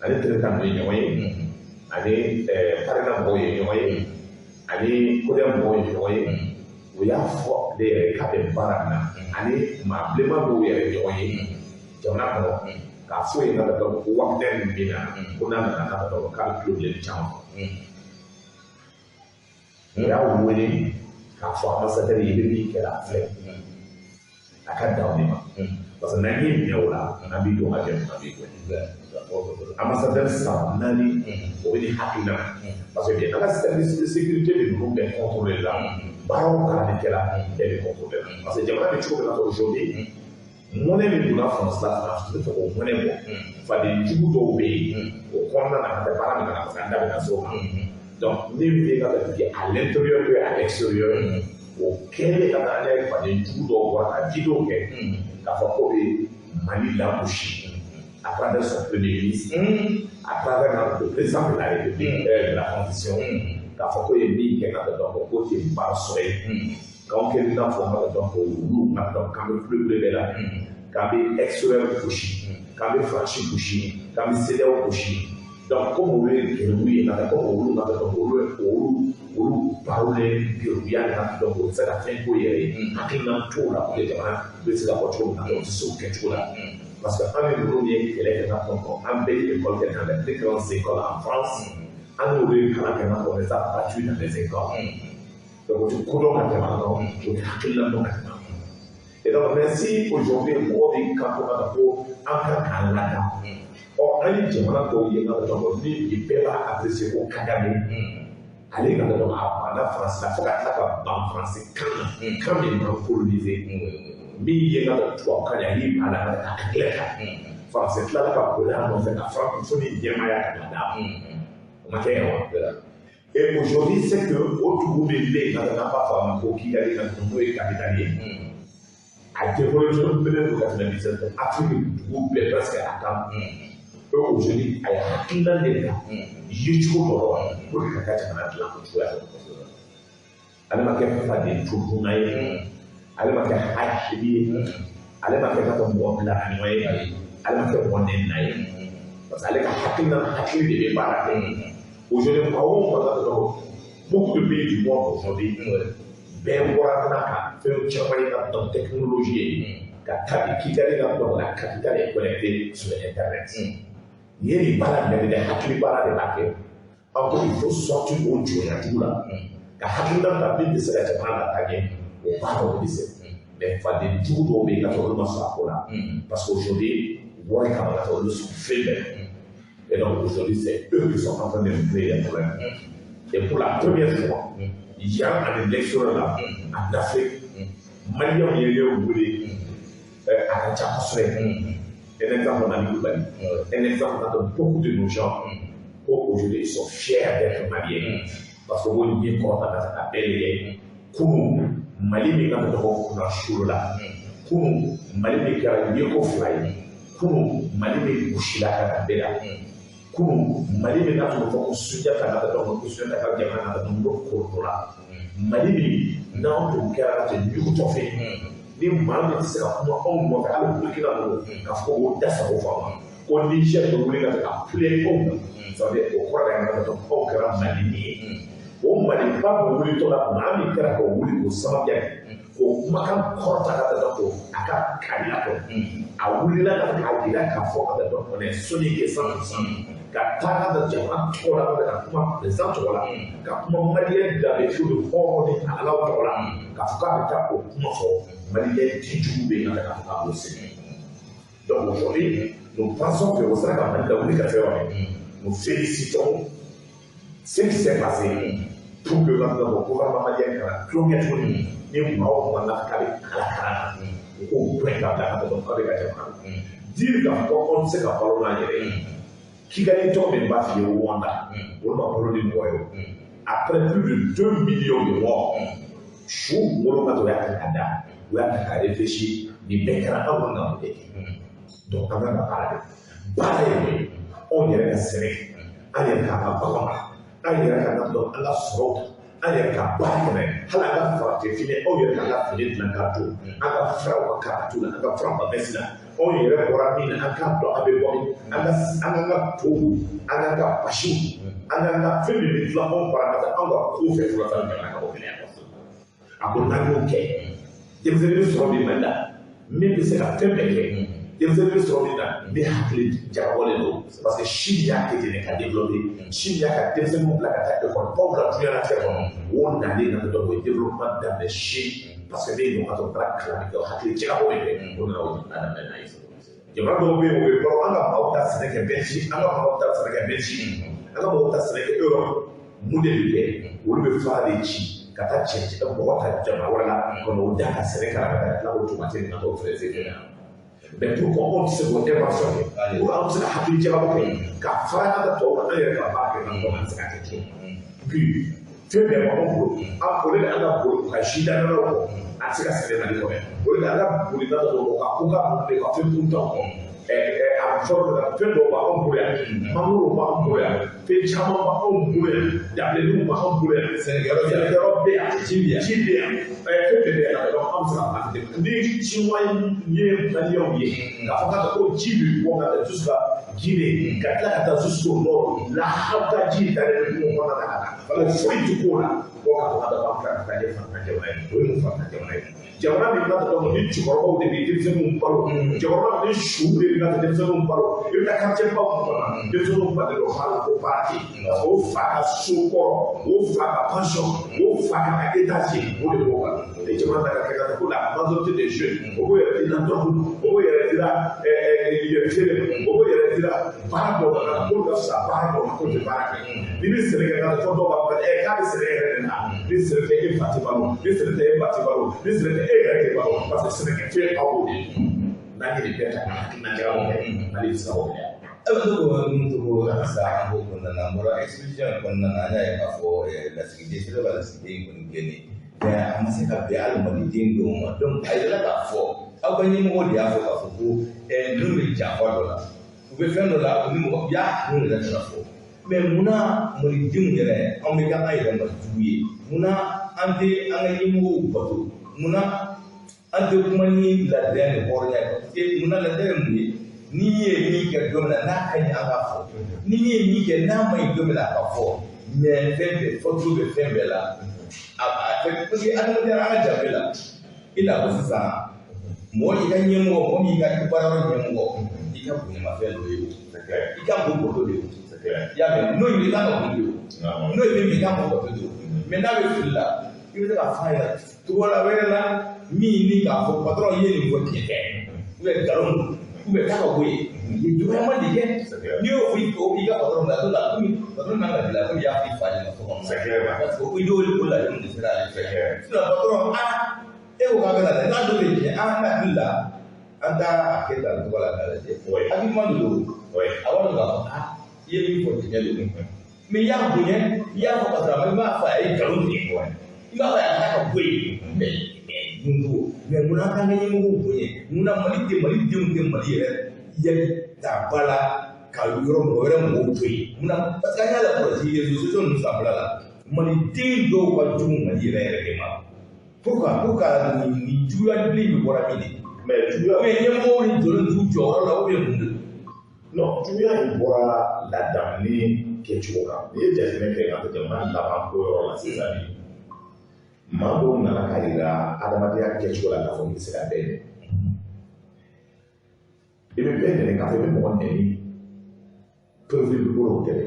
ale traitant ye ɲɔgɔn ye ani parena mɔgɔw ye ɲɔgɔn ye ani kodɛn mɔgɔw ye ɲɔgɔn ye o y'a fɔ ale yɛrɛ k'a bɛ baara min na ani maa bilenman dɔw yɛrɛ ɲɔgɔn ye jamana kɔnɔ k'a fɔ yen nɔ ko waati min bɛ na ko n'a nana k'a bɛ dɔn k'a bɛ tulo bilen caman o y'a wele k'a fɔ ambassadeur ye min kɛra a filɛ a ka dan ne ma parce que n'an ye minɛ o la an bɛ don hakɛ min na b'i ambassadeur san naani o bɛ ni hakilina parce que an ka service de sécurité de ninnu bɛɛ contrôler la baaraw kalanni kɛla bɛɛ bɛ contrôler la parce que jamana bɛ cogo min na aujourd'hui mɔnɛ min donna France la France bɛ fɛ k'o mɔnɛ bɔ faden jugu dɔw bɛ yen o kɔnɔna na an tɛ baara min na parce que an da bɛ na s'o ma donc ne bɛ ka tigɛ à l'intérieur que à l'extérieur o kɛlen ka taa n'a ye faden jugu dɔw bɔra ka vidéo kɛ k'a fɔ k'o bɛ Mali lagosi à travers son premier ministre à travers le président de la République de la transition k'a fɔ k'o ye min kɛ ka dɔn ko k'o tɛ baara sɔrɔ yen k'anw kɛlen n'a fɔ ka dɔn ko olu ma dɔn k'an bɛ kulekule bɛɛ la k'an bɛ extérieur gosi k'an bɛ faransi gosi k'an bɛ CEDEAO gosi donc comme olu ye gɛrɛw ye nka comme olu ma dɔn olu barolen gɛrɛya na donc o tɛ se ka fɛn k'o yɛrɛ ye hakilina t'o la o ye jamana bɛ se ka bɔ cogo min na o tɛ se o kɛcogo la parce que an bɛ ninnu ye kɛlɛ kɛ ka kɔn an bɛɛ ye école kɛ dans les très grandes écoles en France an y'olu ye kalan kɛ ka kɔn les a battus dans les écoles donc o tɛ kodɔn ka tɛmɛ an kan o tɛ hakilina dɔn ka tɛmɛ an kan et donc merci aujourd'hui mɔgɔ bɛ kan to ka ko an ka k'an lada an ye jamana dɔw ye nka dɔn ni bɛɛ b'a apprécier ko Kagame ale ka dɔn a banna France la fo ka tila ka ban France kan na kan min ma colonisé min ye ka dɔn tubabukan na y'i ban a la ka kɛlɛ kan France tilala ka boli a nɔfɛ ka francophonie ɲɛmaya ka d'a ma o ma kɛ yan wa et aujourd'hui c'est que o dugu min bɛ yen nka n'an b'a fɔ a ma ko Kigali ka n'o ye capitale ye a développé bɛɛ don ka tɛmɛ Niger Afrique dugu bɛɛ presque a kan aujourd'hui a ye hakilina de ta yecogo dɔ la pour que ka jamana dilan o cogoya la ale ma kɛ faden todunna ye ale ma kɛ hakili ye ale ma kɛ ka mɔgɔ bila a ɲɔgɔn ye ale ma kɛ mɔgɔ nɛnina ye parce que ale ka hakili de bɛ baara kɛ aujourd'hui maaw ma ka dɔn beaucoup de pays du monde aujourd'hui bɛɛ bɔra fana ka fɛn caman ye ka dɔn technologie ye ka taa Kigali ka dɔn la capitale est connectée sur internet yeri baara bɛɛ bɛ kɛ hakili baara de b'a kɛ an ko il faut sortir o jɔnya jugu la ka hakilina ta min bɛ se ka jamana lataa o baaraw de bɛ se mais faden jugu dɔw bɛ yen ka sɔrɔ olu ma sɔrɔ a ko la parce que aujourd'hui wari kama ka sɔrɔ olu sont faibles et donc aujourd'hui c'est eux qui sont en train de créer des problèmes et pour la première fois il y a un élection là en Afrique Maliens ye wele a ka ca kosɛbɛ un exemple on a mis Koulibaly un exemple on a beaucoup de nos gens aujourd'hui ils sont fiers d'être maliens parce que on y est content d'être appelé kunu Mali min ka tɔgɔ kunna solo la kunu Mali min kɛra yeko fila ye kunu Mali min gosila ka taa bɛɛ la kunu Mali min ka tun bɛ fɔ ko Sunjata ka taa dɔn ko Sunjata ka jamana ka taa dɔn ko kɔrɔtɔ la Mali min n'anw tun kɛra ka tɛ ɲugutɔ fɛ ni maa min tɛ se ka kuma anw nɔfɛ hali Burukina ninnu k'a fɔ ko dasago fɔ ma ko Niger bɛ wuli ka taa filɛ anw na ça veut dire o kɔrɔ de ye ka dɔn anw kɛra Mali min ye o Maliba bɛ wulitɔ la maa min kɛra ka wuli k'o sababuya kɛ k'o kumakan kɔrɔta ka taa dɔn ko a ka kariya kɔ a wulila ka k'a jira k'a fɔ ka taa dɔn on est soudés 100% ka taa ka jamana tɔgɔ la ka kuma président tɔgɔ la ka kuma maliyɛn danbe fo de hɔrɔn ni alaw tɔgɔ la k'a fɔ k'a bɛ taa o kuma fɔ maliyɛn dijugu bɛ yen k'a fɔ k'a b'o sɛgɛn donc aujourd'hui nous pensons que o sera ka Mali lawuli ka fɛn wɛrɛ nous félicitons ce qui s'est passé pour que maintenant le gouvernement malien kana tulonkɛ tuguni ni maaw kumana k'a bɛ kalakala na u k'o bɛɛ ka bila ka dɔn k'a bɛ ka jamana dire k'a fɔ anw tɛ se ka balo n'an yɛrɛ ye Kigali tɔgɔ min b'a f'i ye Rwanda olu ma balo ni mɔgɔ ye après plus de 2 millions de morts su wolo ka o y'a ta ka da o y'a ta ka réfléchir nin bɛɛ kɛra anw ka nkalon de donc an ka baara kɛ baara ye mun ye anw yɛrɛ ka sɛnɛ an yɛrɛ k'an ka bagan mara an yɛrɛ ka dɔn an ka sɔrɔw an yɛrɛ ka baara kɛnɛ hali an ka farafin fini aw yɛrɛ ka fini dilan k'a to an ka firaw ka karatu la an ka firaw ka mɛsi la anw yɛrɛ bɔra min na an k'a dɔn an bɛ bɔ min an ka to an ka basiw an ka fɛn min bɛ dilan anw bara ka taa anw ka ko fɛ fɔlɔ ka jamana ka bɔ kɛnɛya a ko n'an y'o kɛ denmisɛnnin bɛ sɔrɔ min man da min bɛ se ka fɛn bɛɛ kɛ denmisɛnnin bɛ sɔrɔ min na ne hakili jagabɔlen don parce que Chine y'a kɛ ten ka développer Chine y'a ka denmisɛnninw bila ka taa école baw la diɲɛlatigɛ kɔnɔ o nalen na dɔrɔn o ye développement daminɛ Chine parce que ne ye ɲɔgɔn sɔrɔ taara kalan min kɛ o hakili jagabɔ min kɛ o nana o daminɛ n'a ye jamana dɔw bɛ yen o bɛ kɔrɔ an ka maaw ta sɛnɛ kɛ Belgique an ka maaw ta sɛnɛ kɛ Belgique an ka maaw ta sɛnɛ kɛ Europe mun de bɛ kɛ olu bɛ fara de ci ka taa cɛncɛn mɔgɔ ta jamana wɛrɛ la kɔnɔ o da ka sɛnɛ kalan ka taa tila o tomati ni ka t'o feere se kɛnɛ mais pour qu'on puisse se voter par soi ou on se hakili jagabɔ kɛ ka fara an ka tɔw kan an yɛrɛ ka baara kɛ ka bɔ an se ka kɛ cogo puis fɛn bɛɛ b'anw bolo an bolo de an ka bolo ka si danyɔrɔw kɔ a tɛ se ka sɛnɛ mali kɔnɔ o de la an ka boli na dɔrɔn ka ko ka mun de ka fɛn kun t'anw kɔ a fɛn dɔw b'anw bolo yan mangoro b'anw bolo yan fɛn caman b'anw bolo yan dabilenninw b'anw bolo yan sɛnɛkɛyɔrɔ bɛ yan ji bɛ yan fɛn bɛɛ bɛ yan an bɛ se ka baara kɛ ni ciwa ye maliyɛnw ye k'a fɔ k'a fɔ ko ji bɛ bɔ ka taa jusqu'à Guinée ka tila ka taa jusqu'au nord lahaw ka ji dalen bɛ kungo kɔnɔna na ka na foyi tɛ k'o la fo k'a fɔ k'a fɔ k'a bɛ taa kɛ fanga jamana ye o ye mun fanga jamana ye jamana min b'a dɔn ni cɛkɔrɔbaw de bɛ denmisɛnninw balo cɛkɔrɔba ni su de bɛ ka denmisɛnninw balo i bɛ taa quartier baw kɔnɔ denmisɛnninw balen don hali ko baara kɛ o fa ka so kɔrɔ o fa ka pension o fa ka étage o de b'o kan ni jamana ta ka kɛ ka taa ko la majorité des jeunes o b'o yɛrɛ dira dɔrɔn o b'o yɛrɛ dira yɛrɛfeere o b'o yɛrɛ dira baara dɔw la ko dɔ sa baara dɔw la ko tɛ baara kɛ ni bɛ sɛnɛ kɛ ka fɔ dɔw b'a fɔ k'a bɛ sɛnɛ yɛrɛ de la ni sɛnɛ tɛ e fa tɛ balo ni sɛnɛ tɛ e ba tɛ balo ni sɛnɛ tɛ e yɛrɛ tɛ balo parce que sɛnɛkɛfɛn aw de n'a ye nin bɛɛ ta hakilina jagaw kɛ mali bɛ se ka o kɛ mun to sa an b'o kɔnɔna na an bɔra exposition kɔnɔna na an y'a ye k'a fɔ lasigiden sɛbɛn ka lasigiden kɔni gɛnni a ma se ka bɛn hali maliden dɔw ma donc a yɛrɛ k'a fɔ aw ka ɲɛmɔgɔ de y'a fɔ k'a fɔ ko n'u bɛ janfa dɔ la u bɛ fɛn dɔ la u ni mɔgɔ y'a kun yɛrɛ tɛ ka fɔ mais munna malidenw yɛrɛ anw bɛ kɛ an yɛrɛ malijugu ye munna an tɛ an ka ɲɛmɔgɔw bato munna an tɛ kuma ni laadiriya ni hɔrɔnya ye parce que munna laadiriya ye mun ye n'i ye min kɛ don min na n'a ka ɲi an k'a fɔ n'i ye min kɛ n'a ma ɲi don min na a ka fɔ mais fɛn bɛɛ fɔcogo bɛ fɛn bɛɛ la parce que adamadenya an ka danbe la i n'a fɔ sisan mɔgɔ i ka ɲɛmɔgɔ mɔgɔ min ka baara yɔrɔ ɲɛmɔgɔ i ka bonyamafɛn dɔ ye i ka bon dɔ de ye i y'a mɛn n'o ye i ka bon de ye n'o ye min i ka bon dɔ de ye mais n'a bɛ fili la i bɛ se ka f'a ɲɛna cogo la wɛrɛ la min ni k'a fɔ patron ye nin fɔ tiɲɛ tɛ ou bien nkalon ou bien k'a ka bɔ yen i dɔgɔyama de kɛ n'i y'o fɔ i ka patron la la komi patron man ka bila komi i y'a f'i fa ɲɛna so kɔnɔ parce que o idée o la de tɛ se k'ale fɛ sinon patron e ko k'a bɛ na dɛ n'a dɔ bɛ tiɲɛ an hakili la an t'a kɛ tan tɔgɔ la k'a lajɛ hakilima de don a b'a dɔn k'a fɔ i ye min fɔ tiɲɛ de don mais i y'a bonya i y'a fɔ patron ma i b'a fɔ a ye nkalon tigɛ i b'a fɔ a y'a ka bɔ yen mais munna an k'an ka ɲɛmɔgɔw bonya munna malidenw tɛ mali yɛrɛ ta ba la ka yɔrɔ mɔgɔ wɛrɛ mɔgɔw to yen munna parce que an y'a lakɔlɔsi réseaux sociaux ninnu sanfɛla la maliden dɔw ka jugu mali yɛrɛ de ma pourquoi nin juguyali bɛ bɔra min de mais ɲɛmɔgɔw ni jɔlen t'u jɔyɔrɔ la ou bien mun de non juguya in bɔra ladamu kɛcogo kan n'i ye jateminɛ kɛ ka jamana laban ko yɔrɔ la sisan maa dɔw nana ka yira adamadenya kɛcogo la k'a fɔ i bɛ se ka bɛɛ dɛ i bɛ bɛɛ dɛmɛ k'a fɔ i bɛ mɔgɔ dɛmɛ preuve bɛ bolo tɛ dɛ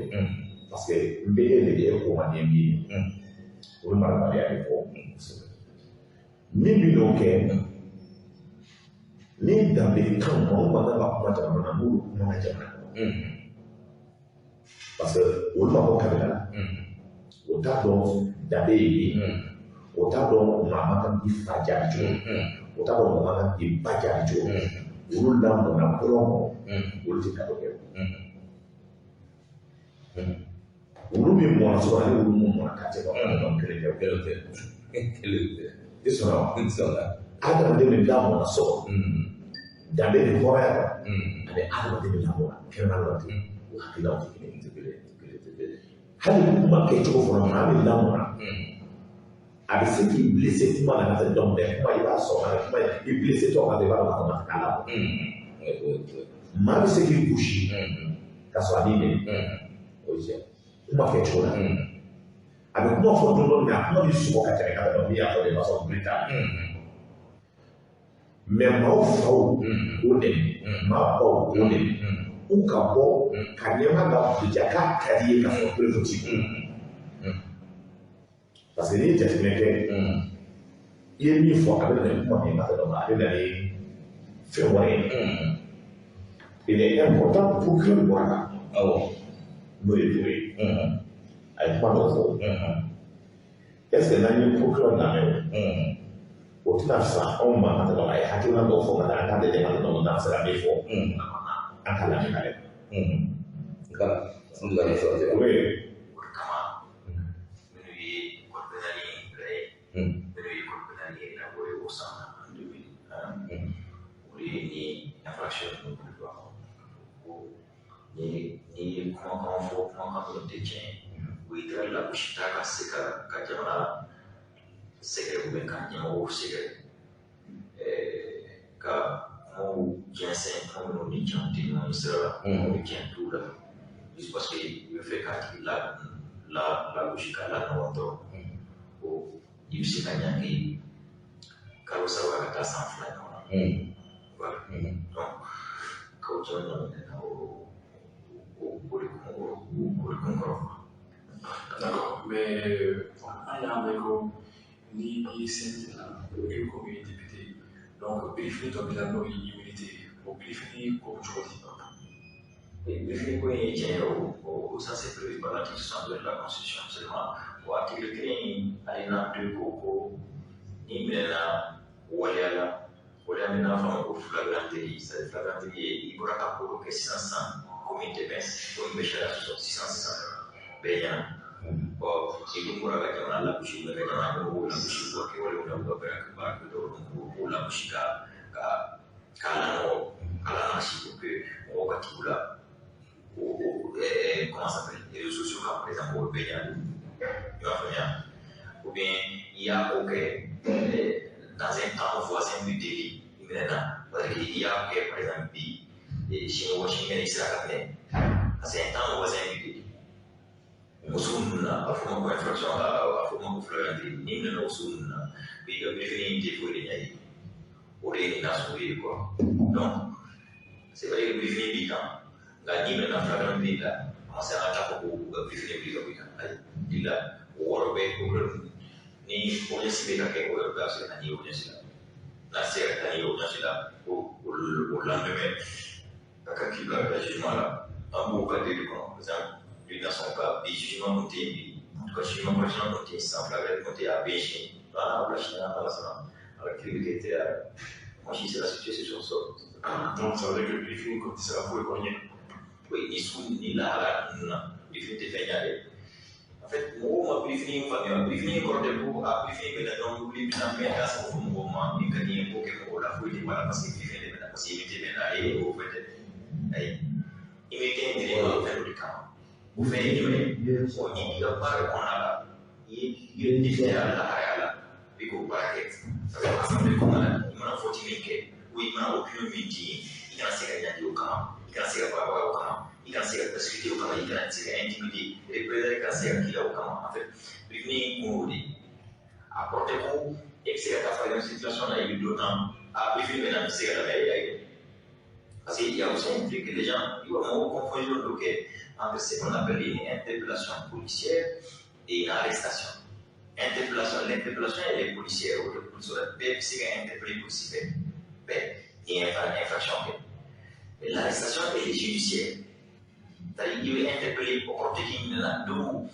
parce que n bɛ e de ye ko man di min ye o ye marabaliya de fɔ min bɛ n'o kɛ ni danbe kan anw b'a ka kuma jamana na n'olu kuma ka jamana kɔnɔ parce que olu ma bɔ kabila la o t'a dɔn danbe ye o t'a dɔn maa ma kan k'i fa jaabi cogo o t'a dɔn maa ma kan k'i ba jaabi cogo olu lamɔna bɔlɔn kɔnɔ olu tɛ kalo kɛ olu min mɔna sɔrɔ ale olu mun mɔna k'a cɛ ka dɔn kelen tɛ i sɔnna adamaden min lamɔna sɔrɔ danbe ni hɔrɔnya kan ani adamaden min lamɔna kɛnɛma la ten o hakililaw tɛ kelen hali kuma kɛcogo fana maa min lamɔna a bɛ se k'i blessé kuma la ka tɛmɛ dɔn mɛ kuma i b'a sɔrɔ a kuma i blessé tɔ ka i b'a dɔn k'a fɔ ka k'a la maa bɛ se k'i gosi ka sɔrɔ a b'i minɛ o ye tiɲɛ kuma kɛcogo la a bɛ kuma fɔ dɔn dɔn mɛ a kuma b'i sɔgɔ ka tɛmɛ ka dɔn n'i y'a fɔ de b'a sɔrɔ bilen t'a la mɛ maaw faw k'o dɛmɛ maa baw k'o dɛmɛ u ka bɔ ka ɲɛma la bija k'a ka di ye ka sɔrɔ perezo t'i kun parce que n'i ye jateminɛ kɛ i ye min fɔ a bɛ na ni kuma min ka dɔn a bɛ na ni fɛn wɛrɛ ye il est important pour que bɔ a la n'o ye to ye a ye kuma dɔ fɔ est ce que n'an ye procureur lamɛn o tɛna san anw ma ka tɛmɛ a ye hakilina dɔw fɔ ka taa an k'a lajɛ ka dɔn n'an sera min fɔ an ka lamɛn ka lajɛ nka n bɛ ka fɔ o ye ni kumakan fɔ kumakan dɔ tɛ tiɲɛ o ye tɛgɛ lagosi ta ka se ka jamana sɛgɛrɛ ka ɲɛmɔgɔw sɛgɛrɛ ka kumaw jɛnsɛn kuma minnu ni tiɲɛ tɛ ɲɔgɔn sira la kumaw ni tiɲɛ t'u la juste parce que i bɛ fɛ k'a tigi lagosi k'a lanɔgɔ dɔrɔn ko i bɛ se ka ɲangi kalo saba ka taa san 2 ɲɔgɔn na voilà donc k'aw cɛ ɲɔgɔn D'accord, mais on a avec ni ICN comme député, donc briefing comme il a nos immunités, au briefing comme je dis pas. Le briefing comme il tient ça c'est prévu par l'article 62 de la Constitution seulement. Pour article 3, alinéa 2 koko ni mena waliala mina fama ko flagranterie, c'est flagranterie il pourra pas pour que 600 comité bes ko be shara 600 benya bon il pourra ka jama la kushi ka jama ko la kushi ko ke wala ko ba do ko la kushi ka la no ala na shi ko que on va tibula comment ça s'appelle les réseaux sociaux comme par exemple benya ou bien il y a dans un temps voisin du délit maintenant parce qu'il y a par exemple chez Washington Israël dans un temps voisin du délit musulmana afuma ko infraction afuma ko florante ni na musulmana bi ga bi fini te ko de ñay o de na so yi quoi donc c'est vrai que bi fini bi kan ga ni na flagrant bi la on s'est attaqué ko bi fini bi ga bi kan ay dila woro be ko ni police be ka ke ko ga so na ni o de la sera ta ni o de la o lendemain ka ki la jugement là en beau cas de ko par exemple dans son cas, des jugements ont été sans flagrant, ont été à Beijing, dans la Chine, dans la Chine, avec le qui était moi, je sais la situation sur ça. Donc, ça veut dire que le briefing, comme ça, vous pouvez oui, ni sous, ni là, non, le briefing était fait. En fait, moi, briefing, quand à briefing, mais dans le briefing, mais là, c'est pour moi, mais quand il y a un peu que la fouille, voilà, parce que briefing, parce qu'il était maintenant, et au fait, il m'était fait le camp. Vous faites on y a pas on a là il est difficile à la puis qu'on va ça va passer comme là il m'a faut dire que oui il m'a aucun midi il a essayé de dire au camp il a essayé de pas au camp il a essayé de discuter au camp il a essayé d'intimider et puis il a essayé de au camp en fait lui nous dit apporter pour essayer de faire une situation là il doit à puis maintenant c'est la veille parce qu'il y a aussi un truc que les gens ils vont confondre donc entre ce qu'on appelle une interpellation policière et une arrestation. L'interpellation elle est policière, ou le policier est interpellé pour s'y faire, il y a une infraction. L'arrestation elle est judiciaire. C'est-à-dire qu'il est interpellé pour porter qui là, d'où,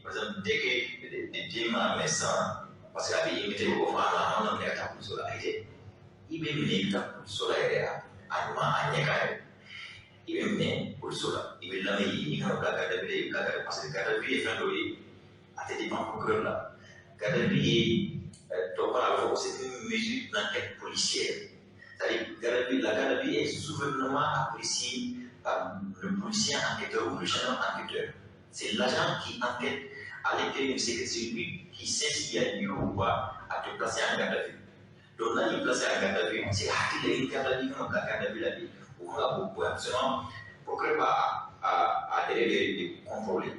par exemple, dès que des témoins médecins, parce qu'il y a des gens qui ont fait un peu sur la idée, il est venu sur la idée à Niagara. Il est venu pour cela. Il est là, il a parce que Gaddafi est un dossier à tes dépens procureur là. Gaddafi c'est une mesure d'enquête policière. C'est-à-dire que Gaddafi est souverainement apprécié par le policier enquêteur ou le gendarme enquêteur. C'est l'agent qui enquête à l'écrit, c'est que c'est lui qui sait s'il y a lieu ou pas à te placer en garde à vue. Donc là, il est placé en garde à vue, c'est qu'il est en garde à vue, comme la garde à vue la vie. Pour absolument, pour que à des contrôler.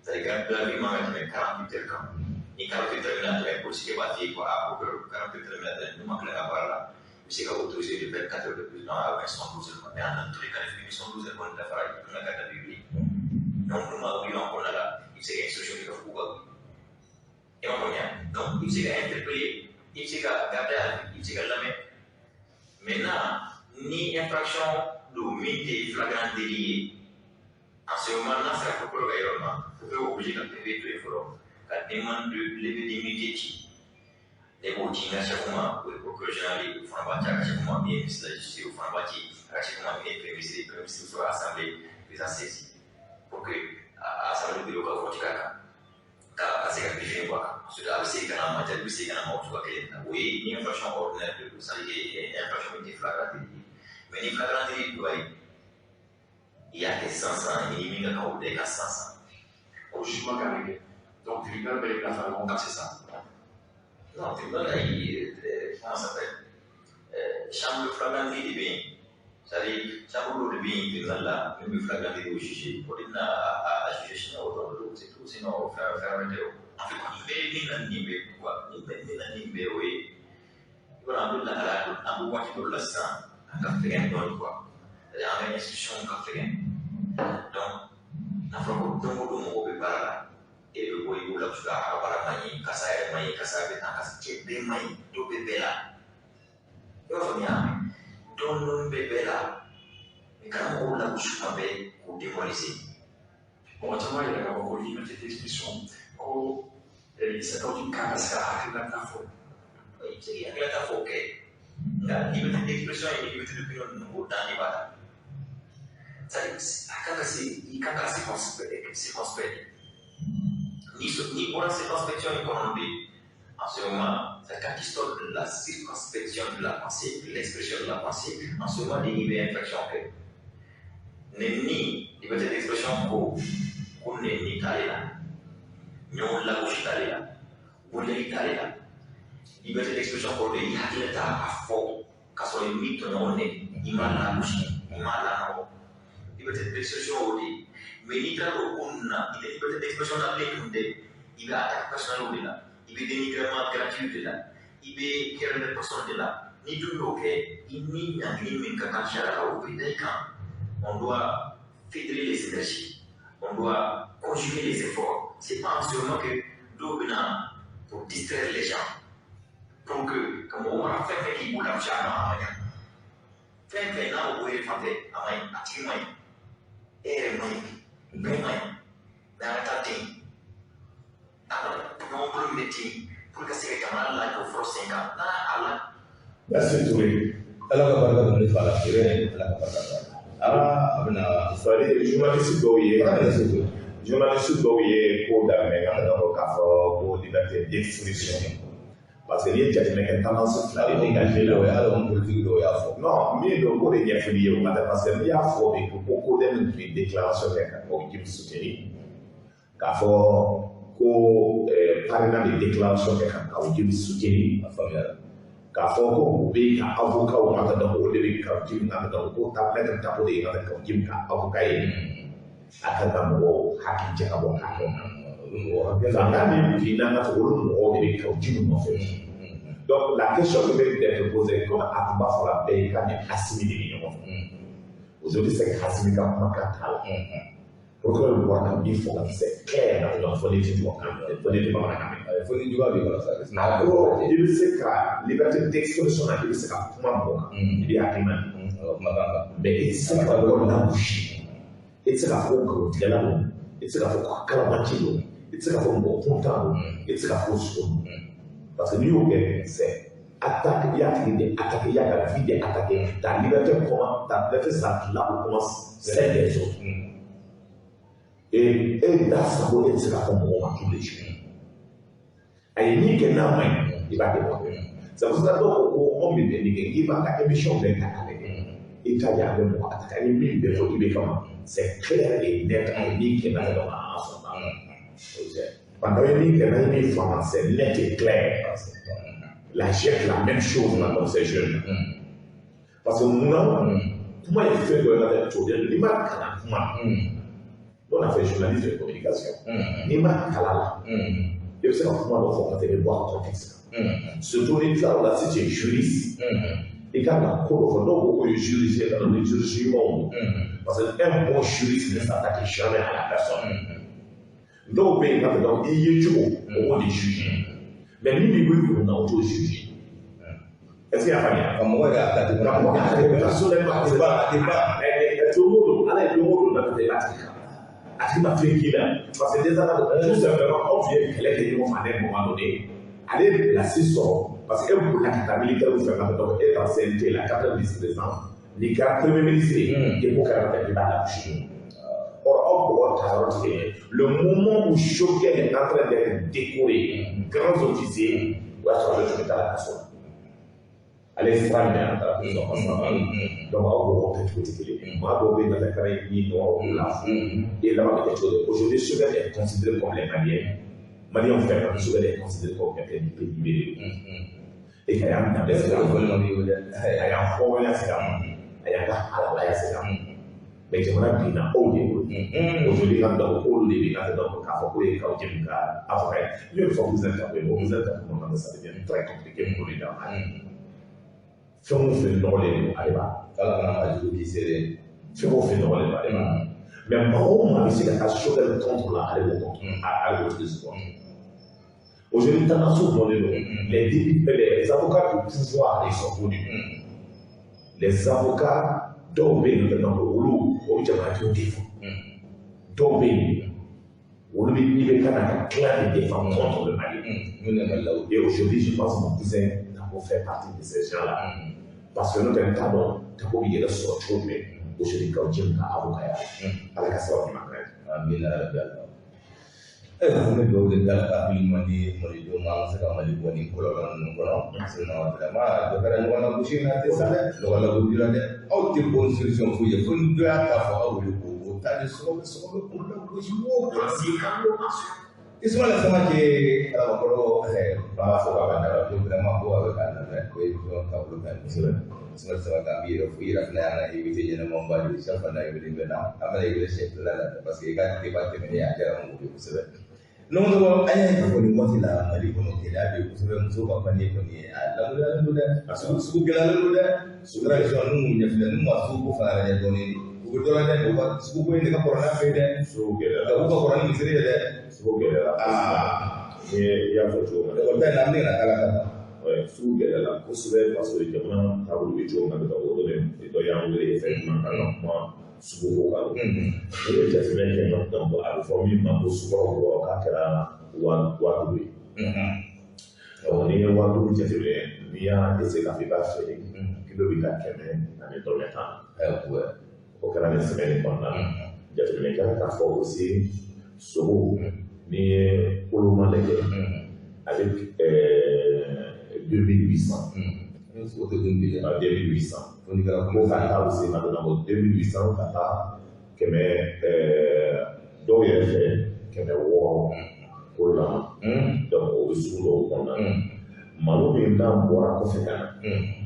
C'est-à-dire que la vie m'a mis 48 heures. Et 48 heures, pour ce qui est bâti, pour que 48 heures, nous manquons la barre là. C'est qu'à autoriser de 24 heures de plus, non, à 112 heures. Mais en tous les cas, les 112 heures, on a fait la garde à vue. Donc, nous avons vu encore là, il s'est instruction qui est fou. Et on revient. Donc, il s'est interpellé, il s'est gardé à vue, il s'est gardé. Maintenant, ni infraction de mité flagrant délié. En ce moment-là, c'est la propre gouvernement. Vous pouvez obliger à lever tous les forums. La demande de lever d'immunité. Les bottines à chaque moment, pour que le général, il faut en bâtir à chaque moment, bien, c'est la justice, il faut en bâtir à chaque moment, bien, les prémices soit assemblée, les assaisis. Pour que l'Assemblée de l'Oka vote à ces activités. Ensuite, c'est quand même matière, c'est quand même autre chose. Oui, une infraction ordinaire, ça veut dire une infraction de flagrant délié. Mais une flagrant délié, il y a des 500, il y a des 500. Au jugement carré. Donc, le tribunal paye la flagrant, c'est ça. Non, le tribunal, comment ça s'appelle chambre de flagrant délié. C'est-à-dire, chambre de bien, le tribunal là, même le flagrant délié au juge, pour dire à juger, c'est tout, sinon, faire un météo. En fait, il y a des nimbe, quoi. Il y a des nimbe, oui. Voilà, on a besoin de l'instant, on a fait un don, quoi. Il y a une institution qui a fait. Donc, on a fait un don de parler. Et le boy, il a fait un maïs, kasa maïs, kasa bétan, kasa tchébé maïs, deux bébés là. Il va venir, deux bébés là. Mais quand on a bouché ma bête, on démolissait. Bon, tu vois, il y a encore une liberté d'expression. C'est dans une case à la plafond. Oui, c'est qu'il y a la plafond, ok. La liberté d'expression et la liberté d'opinion dans les batailles. C'est quand c'est circonspect. Ni pour la circonspection économique, en ce moment, c'est quand il sort de la circonspection de la pensée, de l'expression de la pensée, en ce moment, il y a une infraction. Ni liberté d'expression qu'on n'est ni calé là. Nous, la gauche calé là. Vous l'avez calé là. Liberté d'expression pour lui, il y a l'état à fond. Quand on est mythe, on est, il m'a la bouche, il m'a la non. Liberté d'expression au dit. Mais il y a une liberté d'expression dans les mondes. Il va attaquer personnel au là. Il va dénigrement gratuit là. Il va créer une personne là. Ni tout le monde, il n'y a ni même qu'un chat au pays on doit fédérer les énergies. On doit conjuguer les efforts. Ce n'est pas seulement que d'où pour distraire les gens. Pour que, comme on va faire un qui boule à la faire un on peut faire à main, à tirer main. Et main, bien main, dans la tête. Non, pour le métier, pour que ces camarades là, il faut 5 ans. Là, merci tout. Alors, on va regarder le travail. Ah, journaliste dɔw ye ko daminɛ ka dɔn k'a fɔ ko liberté d'expression parce que n'i ye jateminɛ kɛ tendance fila de dégagé la o y'a dɔn politique dɔw y'a fɔ non min don k'o de ɲɛfɔli ye o ma tɛ parce que n'i y'a fɔ de ko Codem tun ye déclaration kɛ ka o Jim soutenir k'a fɔ ko parrainage de déclaration kɛ ka o Jim soutenir a faamuyara k'a fɔ ko u bɛ ka avocat ma ka dɔn o de bɛ ka Jim na ka dɔn ko tablette tapo de ye ka Jim ka avocat ye a kan ka mɔgɔw hakili jɛ ka bɔ hakɛ na nka n'a ni n'a ka fɔ olu mɔgɔw de bɛ ka Jim nɔfɛ donc la question qui mérite d'être posée comme a tun b'a fɔ la bɛɛ ye ka ni Hasimi de bɛ ɲɔgɔn fɛ aujourd'hui c'est que Hasimi ka kumakan t'a la procureur bɛ bɔ ka min fɔ ka c'est clair na dɔn fɔ ne tɛ tubabukan fɔ ne tɛ bamanankan mɛn fɔ ni juguya bɛ kɔnɔ sa a ko i bɛ se ka liberté d'expression na i bɛ se ka kuma mɔgɔ kan i bɛ hakili ma mais i tɛ se ka yɔrɔ lagosi i tɛ se k'a fɔ nkalontigɛla don i tɛ se k'a fɔ kalabanci don i tɛ se k'a fɔ mɔgɔ kuntan don i tɛ se k'a fɔ sogo don parce que n'i y'o kɛ c'est attaque i y'a tigi de attaquer i y'a ka vie de attaquer ta liberté comment ta liberté là où commence celle des autres et da sago e tɛ se k'a fɔ mɔgɔ ma tous les jours a ye min kɛ n'a ma ɲi i b'a dévoiler c'est pour ça dɔw ko ko anw bɛ bɛnni kɛ k'i b'a ka émission bɛɛ ta k'a lajɛ i t'a ye a bɛ mɔgɔ attaquer a ye min bɛɛ fɔ i bɛ kama c'est clair et net a ye min kɛ n'a ye dɔn a sɔnna o tɛ Pendant une fois, c'est net et clair. La jette la même chose dans ces jeunes. Parce que nous, comment il fait de la chose? L'image on a fait journaliste de communication. L'image kalala. Et vous savez comment on fait le voir contexte. Surtout les gens là, si tu es juriste, et quand la cour, donc le juriste dans le jugement, parce qu'un bon juriste ne s'attaque jamais à la personne. Donc, il y a toujours des juges. Mais lui, on a auto jugé. Est-ce qu'il y a pas bien? Comme moi, il y a des personnes qui tout le monde a fait parce que déjà, tout simplement, on vient qu'elle est à un moment donné, aller placer son. Parce que pour la carte militaire, vous faites maintenant être en CNT, la carte vice-président, les cartes premier ministre, et pour qu'elle ait la bouche. Or, le moment où Choguel est en train d'être décoré, grands officiers, doit changer de la personne. Allez, c'est pas bien, donc, on va peut-être moi, on va faire et là, quelque chose. Aujourd'hui, Choguel est considéré comme les Maliens. Maliens ont fait, Choguel est considéré comme quelqu'un du pays libéré. Et qu'il y a un problème, il y a un problème, il y a un problème. Mais je me dis na aujourd'hui quand dans le les quand dans le cas où il y a après il faut vous interpeller vous interpeller ça devient très compliqué pour les gens fait dans les allez bas alors on a dit c'est fait dans les allez bas mais comment ici la question de contre la allez à l'autre sport aujourd'hui dans la soupe les avocats du pouvoir ils sont connus les avocats dɔw bɛ yen nɔ olu o jamanadenw de fɔ dɔw bɛ yen olu bɛ n'i bɛ kan ka tila de défendre contre le Mali et aujourd'hui je pense que mon cousin Tako fait partie de ces gens là parce que nous tɛ t'a dɔn Tako bɛ yɛrɛ sɔrɔ cogo jumɛn aujourd'hui kaw jɛn ka avocat ya ala ka sababu ɲuman kɛ amina ne dɔw de da ka hakili man di malidenw ma an ka se ka Mali bɔ nin kɔlɔlɔ ninnu kɔnɔ sinon vraiment dɔ kɛra ɲɔgɔn lagosi in na tɛ sa dɛ ɲɔgɔn lagosi la dɛ aw tɛ bonne solution foyi ye fo ni dɔ y'a ta fɔ aw wele k'o ta de sɔgɔbɛ k'o lagosi o kɔlɔsi kan Ismaël Samake alabakɔrɔ b'a fɔ k'a ka dara ko vraiment ko a bɛ k'a lamɛn ko émission taabolo ka ɲi kosɛbɛ Ismaël Samake an b'i yɛrɛ fo i yɛrɛ fana y'an ka invité ɲɛnɛmanba de ye chaque fois n'a invité bɛ na an bɛna i wele siɲɛ fila la parce que i ka débat tɛmɛnen a diyara n ye kosɛbɛ non an y'a ye kɔni waati la Mali kɔnɔ gɛlɛya bɛ yen kosɛbɛ muso ka kɔni kɔni a lagoyalen don dɛ a sugu gɛlɛyalen don dɛ tradition n'u ɲɛfilɛ n'u ma sugu ko fana lajɛ dɔɔnin u bɛ dɔ lajɛ u ka sugu ko in de ka kɔrɔ n'a fɛ dɛ sugu gɛlɛya u ka kɔrɔ ni misiri ye dɛ sugu gɛlɛya ni i y'a fɔ cogo min na o bɛɛ na an bɛ na kala kan sugu gɛlɛya kosɛbɛ parce que jamana taabolo bɛ cogo min na dɔ y'an wele fɛn jumɛn kan ka kuma sugu ko kan ne bɛ jateminɛ kɛ donc a bɛ fɔ min ma ko sukɔrɔ bɔ k'a kɛra wa duuru ye n'i ye wa duuru jateminɛ n'i y'a essayer k'a fɔ i b'a feere kilo bɛ ka 100 ani dɔrɔmɛ 10 o kɛra nin semaine kɔnɔna na jateminɛ kɛra k'a fɔ aussi sogo n'i ye koloma lajɛ avec 2800 o tɛ 2800 ko ka taa aussi ma donna ko 2800 ka taa kɛmɛ dɔw yɛrɛ fɛ 600 koloma donc o bɛ sugu dɔw kɔnɔna na malo min n'a bɔra kɔfɛ ka na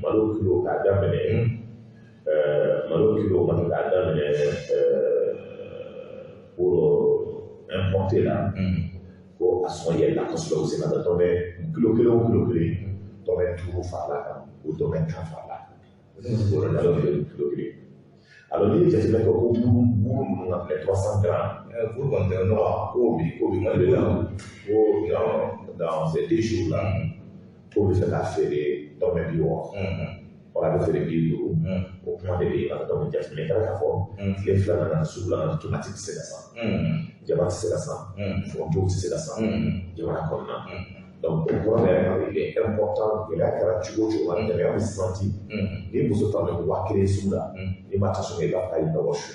malo kilo k'a daminɛ malo kilo kɔni k'a daminɛ pour importer la ko a sɔn yɛlɛla kosɛbɛ o senna dɔrɔmɛ kilo kelen o kilo kelen dɔrɔmɛ 5 farala kan o dɔrɔmɛ 10 farala kilo kelen alors n'i ye jateminɛ kɛ ko buru ninnu ka filɛ 300 grammes buru kɔni tɛ nɔgɔ k'o bɛ mali la ko dans ces 2 jours là k'o bɛ fɛ k'a feere dɔrɔmɛ 60 wala a bɛ feere 50 o kuma de bɛ yen nɔ donc jateminɛ kɛra k'a fɔ tile 2 nana sugu la tomati tɛ se ka san jaba tɛ se ka san foronto tɛ se ka san jamana kɔnɔna na donc o kɔrɔ yɛrɛ il est important gɛlɛya kɛra cogo o cogo la gɛlɛya bɛ santi ni muso ta bɛ 1000 sugu la n'i ma tasuma i b'a ta i dɔgɔ su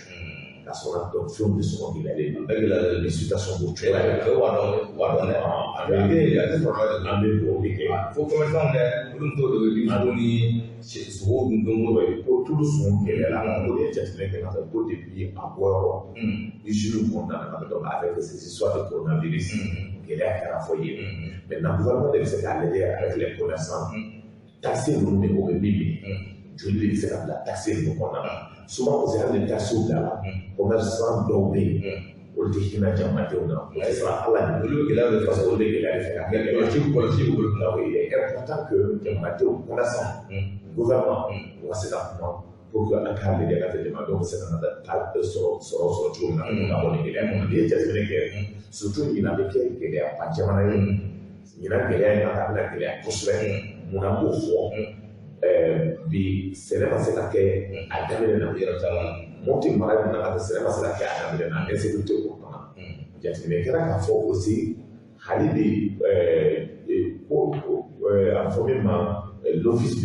ka sɔrɔ donc fɛnw bɛ sɔrɔ gɛlɛyalen don bɛɛ gɛlɛyalen don situation b'o cogo la dɛ wa dɔn dɛ a bɛ kɛ a tɛ sɔrɔ an bɛ dugawu de kɛ fo commerçant dɛ olu t'o de bɛ ni sogo dun don o ye ko tulu sun gɛlɛyara o de ye jateminɛ kɛ ka ko depuis a bɔyɔrɔ usine kɔnɔna na donc avec ces histoires de coronavirus gɛlɛya kɛra fɔ ye maintenant gouvernement de bɛ se k'a lajɛ avec les commerçants taxe ninnu de o bɛ min minɛ joli de bɛ se ka bila taxe ninnu kɔnɔna na souvent o sera de taxe bila la commerçant dɔw bɛ yen olu tɛ hinɛ jamanadenw na o tɛ sɔrɔ ala ni olu bɛ gɛlɛya de fɛ olu bɛ gɛlɛya de fɛ ka kɛ kɔlɔsi bolo la o ye important que jamanadenw commerçant gouvernement o ka se ka kuma pour que an k'a lajɛ ka tɛ jamanadenw bɛ se ka taa sɔrɔ cogo min na ka bɔ nin gɛlɛya kɔnɔ n'i ye jateminɛ kɛ surtout ɲinan bɛ kɛ gɛlɛyaba jamana ye ɲinan gɛlɛya in na a bɛna gɛlɛya kosɛbɛ munna b'o fɔ bi sɛnɛ ma se ka kɛ a daminɛ na yɔrɔ caman Mɔti mara in na sɛnɛ ma se ka kɛ a daminɛ na insécurité ko kama jateminɛ kɛra k'a fɔ aussi hali de ko a fɔ min ma l'office